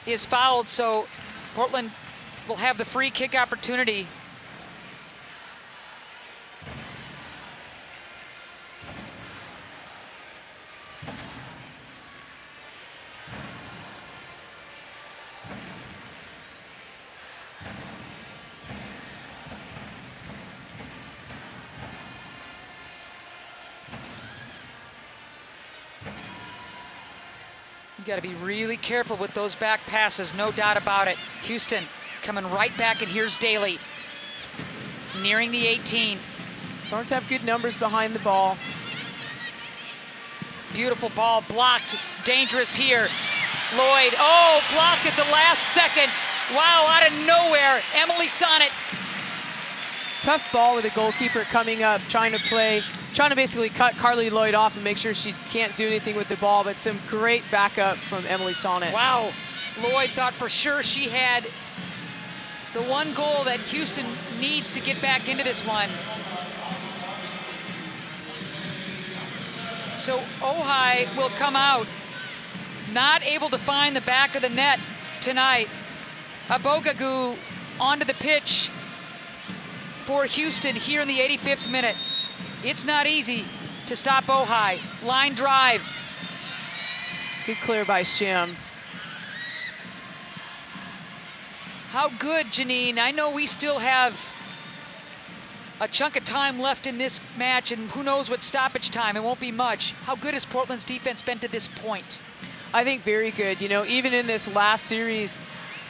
is fouled, so Portland will have the free kick opportunity. You got to be really careful with those back passes, no doubt about it. Houston coming right back, and here's Daly nearing the 18. Thorns have good numbers behind the ball. Beautiful ball blocked, dangerous here. Lloyd, oh, blocked at the last second. Wow, out of nowhere, Emily Sonnet. Tough ball with the goalkeeper coming up, trying to basically cut Carly Lloyd off and make sure she can't do anything with the ball, but some great backup from Emily Sonnet. Wow, Lloyd thought for sure she had the one goal that Houston needs to get back into this one. So Ojai will come out, not able to find the back of the net tonight. Abogagu onto the pitch for Houston here in the 85th minute. It's not easy to stop Ojai. Line drive. Good clear by Shim. How good, Janine? I know we still have a chunk of time left in this match, and who knows what stoppage time. It won't be much. How good has Portland's defense been to this point? I think very good. You know, even in this last series,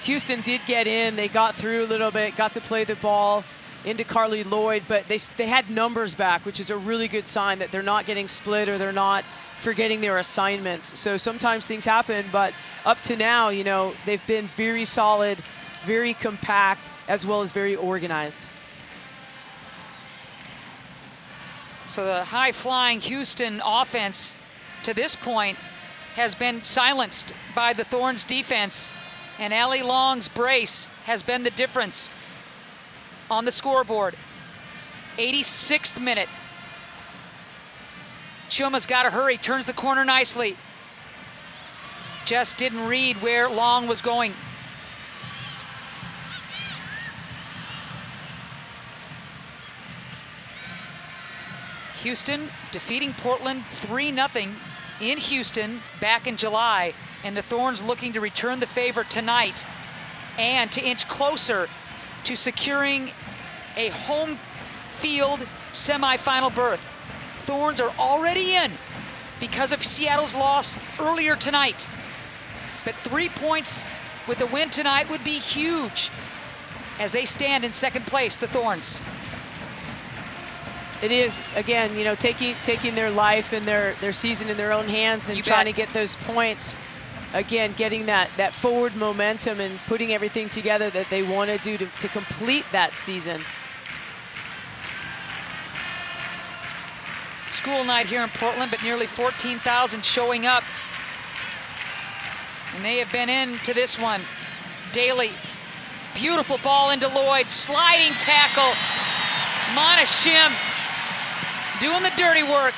Houston did get in. They got through a little bit, got to play the ball into Carly Lloyd, but they had numbers back, which is a really good sign that they're not getting split or they're not forgetting their assignments. So sometimes things happen, but up to now, you know, they've been very solid, very compact, as well as very organized. So the high-flying Houston offense to this point has been silenced by the Thorns defense, and Allie Long's brace has been the difference on the scoreboard. 86th minute. Chuma's got to hurry, turns the corner nicely. Just didn't read where Long was going. Houston defeating Portland 3-0 in Houston back in July, and the Thorns looking to return the favor tonight and to inch closer to securing a home field semifinal berth. Thorns are already in because of Seattle's loss earlier tonight. But 3 points with the win tonight would be huge as they stand in second place, the Thorns. It is, again, you know, taking their life and their season in their own hands and trying to get those points. Again, getting that forward momentum and putting everything together that they want to do to complete that season. School night here in Portland, but nearly 14,000 showing up. And they have been into this one. Daly, beautiful ball into Lloyd, sliding tackle. Mana Shim doing the dirty work.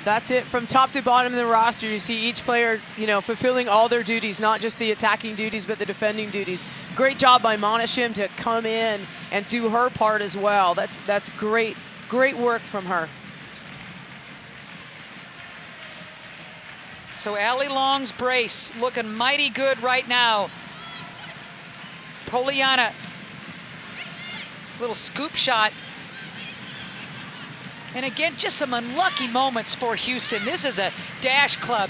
That's it from top to bottom of the roster. You see each player, you know, fulfilling all their duties, not just the attacking duties, but the defending duties. Great job by Mana Shim to come in and do her part as well. That's great work from her. So Allie Long's brace looking mighty good right now. Poliana, little scoop shot. And again, just some unlucky moments for Houston. This is a dash club.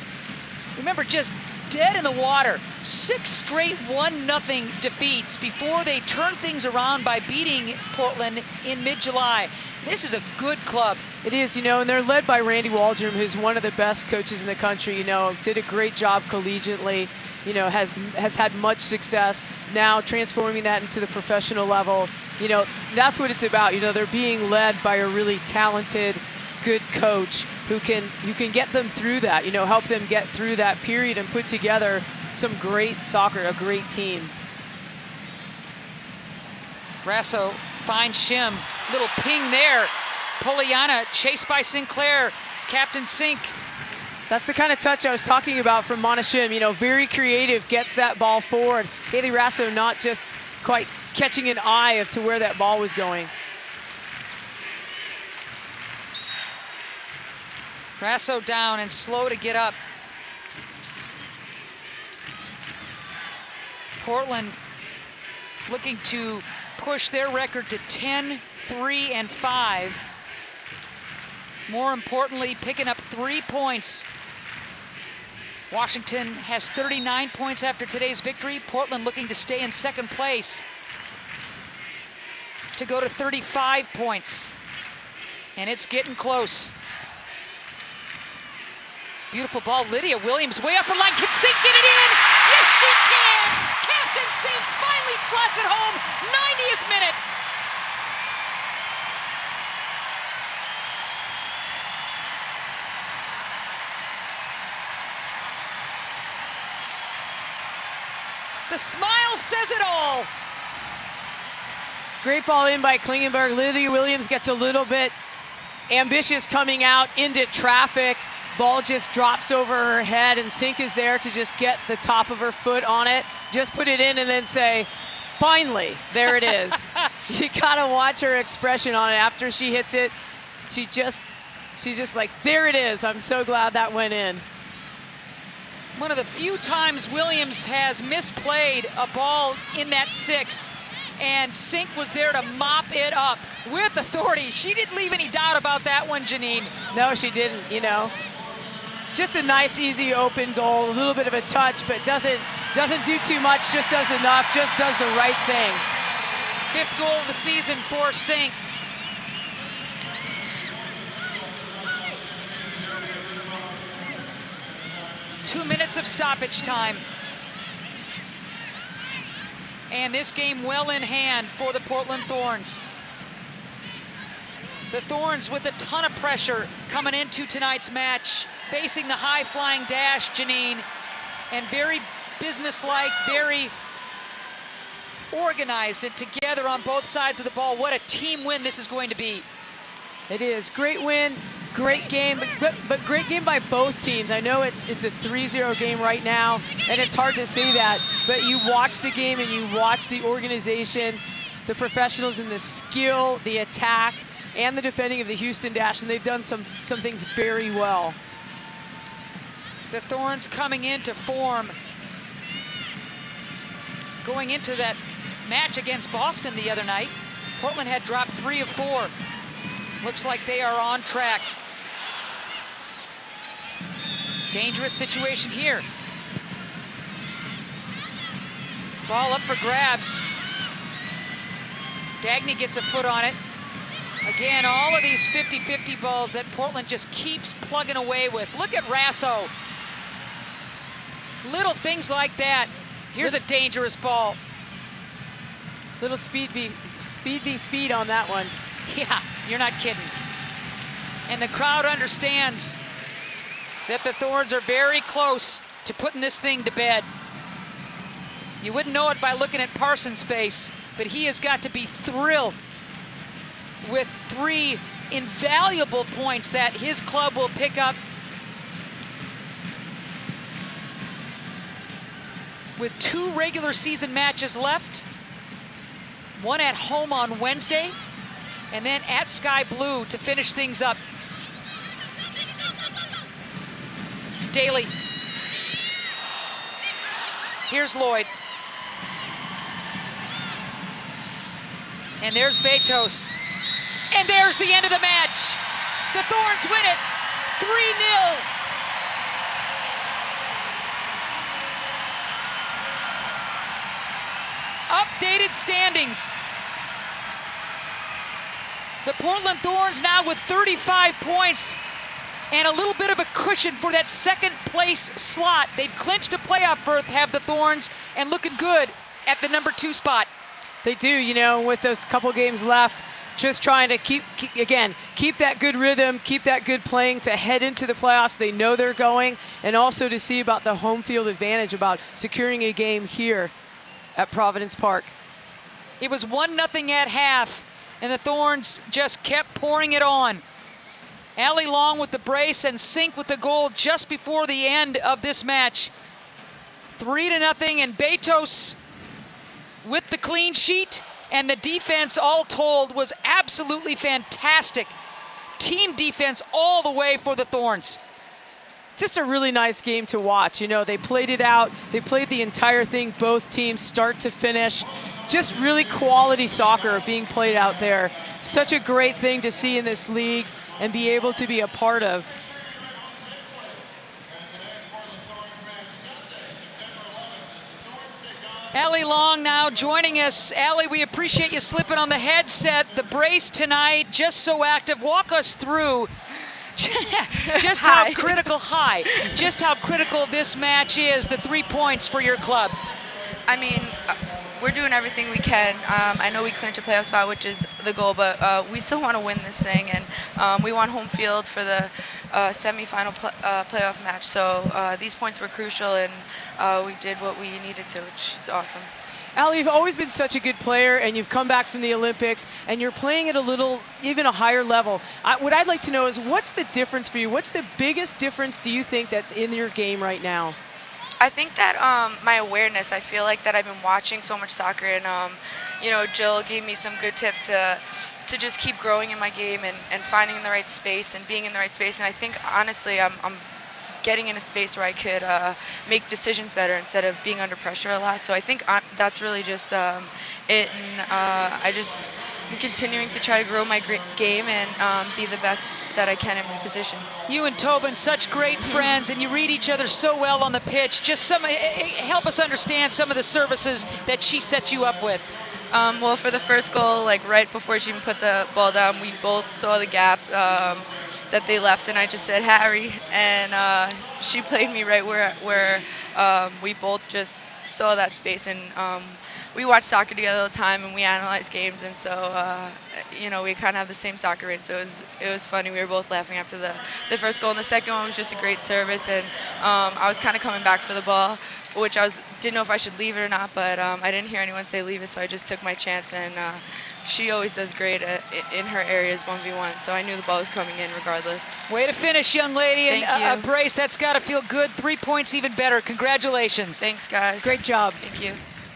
Remember, just dead in the water. 6 straight 1-0 defeats before they turn things around by beating Portland in mid-July. This is a good club. It is, you know, and they're led by Randy Waldrum, who's one of the best coaches in the country, you know, did a great job collegiately, you know, has had much success, now transforming that into the professional level. You know, that's what it's about. You know, they're being led by a really talented, good coach who can get them through that, you know, help them get through that period and put together some great soccer, a great team. Rasso finds Shim, little ping there. Poliana chased by Sinclair, Captain Sink. That's the kind of touch I was talking about from Mana Shim. You know, very creative, gets that ball forward. Haley Rasso not just quite catching an eye of to where that ball was going. Rasso down and slow to get up. Portland looking to push their record to 10-3-5. More importantly, picking up 3 points. Washington has 39 points after today's victory. Portland looking to stay in second place to go to 35 points. And it's getting close. Beautiful ball, Lydia Williams way up for line, can Sink get it in? she can! Captain Sink finally slots it home, 90th minute. The smile says it all. Great ball in by Klingenberg. Lydia Williams gets a little bit ambitious coming out into traffic. Ball just drops over her head, and Sink is there to just get the top of her foot on it. Just put it in and then say, finally, there it is. You gotta watch her expression on it after she hits it. She's just like, there it is. I'm so glad that went in. One of the few times Williams has misplayed a ball in that 6, and Sink was there to mop it up with authority. She didn't leave any doubt about that one, Janine. No, she didn't, you know. Just a nice, easy, open goal, a little bit of a touch, but doesn't do too much, just does enough, just does the right thing. 5th goal of the season for Sink. Two minutes of stoppage time. And this game well in hand for the Portland Thorns. The Thorns with a ton of pressure coming into tonight's match, facing the high-flying dash, Janine, and very businesslike, very organized and together on both sides of the ball. What a team win this is going to be. It is. Great win, great game, but great game by both teams. I know it's a 3-0 game right now, and it's hard to say that, but you watch the game and you watch the organization, the professionals and the skill, the attack, and the defending of the Houston Dash, and they've done some things very well. The Thorns coming into form. Going into that match against Boston the other night, Portland had dropped 3 of 4. Looks like they are on track. Dangerous situation here. Ball up for grabs. Dagny gets a foot on it. Again, all of these 50-50 balls that Portland just keeps plugging away with. Look at Rasso. Little things like that. Here's a dangerous ball. Little speed v speed on that one. Yeah, you're not kidding. And the crowd understands that the Thorns are very close to putting this thing to bed. You wouldn't know it by looking at Parsons' face, but he has got to be thrilled with 3 invaluable points that his club will pick up with 2 regular season matches left. One at home on Wednesday, and then at Sky Blue to finish things up. Daly. Here's Lloyd. And there's Betos. And there's the end of the match. The Thorns win it 3-0. Updated standings. The Portland Thorns now with 35 points and a little bit of a cushion for that 2nd place slot. They've clinched a playoff berth, have the Thorns, and looking good at the number 2 spot. They do, you know, with those couple games left, just trying to keep that good rhythm, keep that good playing to head into the playoffs. They know they're going, and also to see about the home field advantage, about securing a game here at Providence Park. It was 1-0 at half, and the Thorns just kept pouring it on. Allie Long with the brace and Sink with the goal just before the end of this match. 3-0, and Betos with the clean sheet, and the defense all told was absolutely fantastic. Team defense all the way for the Thorns. Just a really nice game to watch. You know, they played it out. They played the entire thing, both teams, start to finish. Just really quality soccer being played out there. Such a great thing to see in this league and be able to be a part of. Allie Long now joining us. Allie, we appreciate you slipping on the headset. The brace tonight, just so active. Walk us through Just how critical just how critical this match is, the 3 points for your club. I mean, we're doing everything we can. I know we clinched a playoff spot, which is the goal, but we still want to win this thing, and we want home field for the semifinal playoff match. So these points were crucial, and we did what we needed to, which is awesome. Allie, you've always been such a good player, and you've come back from the Olympics, and you're playing at even a higher level. What I'd like to know is, what's the difference for you? What's the biggest difference do you think that's in your game right now? I think that my awareness, I feel like that I've been watching so much soccer, and Jill gave me some good tips to just keep growing in my game and finding the right space and being in the right space. And I think, honestly, I'm getting in a space where I could make decisions better instead of being under pressure a lot. So I think that's really just it. And I'm continuing to try to grow my game and be the best that I can in my position. You and Tobin, such great friends, and you read each other so well on the pitch. Just help us understand some of the services that she sets you up with. Well, for the first goal, right before she even put the ball down, we both saw the gap that they left, and I just said, Harry, and she played me right where we both just saw that space. And we watch soccer together all the time, and we analyze games, and so we kind of have the same soccer brain. So it was funny. We were both laughing after the first goal, and the second one was just a great service. And I was kind of coming back for the ball, which didn't know if I should leave it or not, but I didn't hear anyone say leave it, so I just took my chance. And she always does great in her areas 1v1, so I knew the ball was coming in regardless. Way to finish, young lady. Thank you. Brace, that's got to feel good. 3 points even better. Congratulations. Thanks, guys. Great job. Thank you.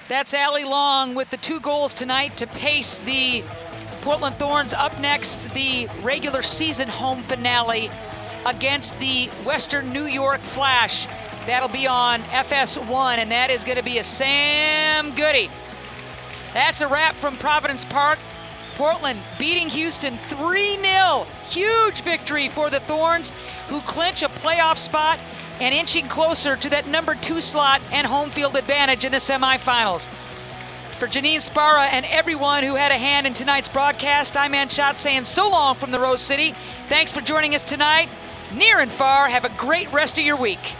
That's Allie Long with the 2 goals tonight to pace the Portland Thorns. Up next, the regular season home finale against the Western New York Flash. That'll be on FS1, and that is going to be a Sam Goody. That's a wrap from Providence Park. Portland beating Houston 3-0. Huge victory for the Thorns, who clinch a playoff spot and inching closer to that number 2 slot and home field advantage in the semifinals. For Janine Sparra and everyone who had a hand in tonight's broadcast, I'm Ann Schott saying so long from the Rose City. Thanks for joining us tonight. Near and far, have a great rest of your week.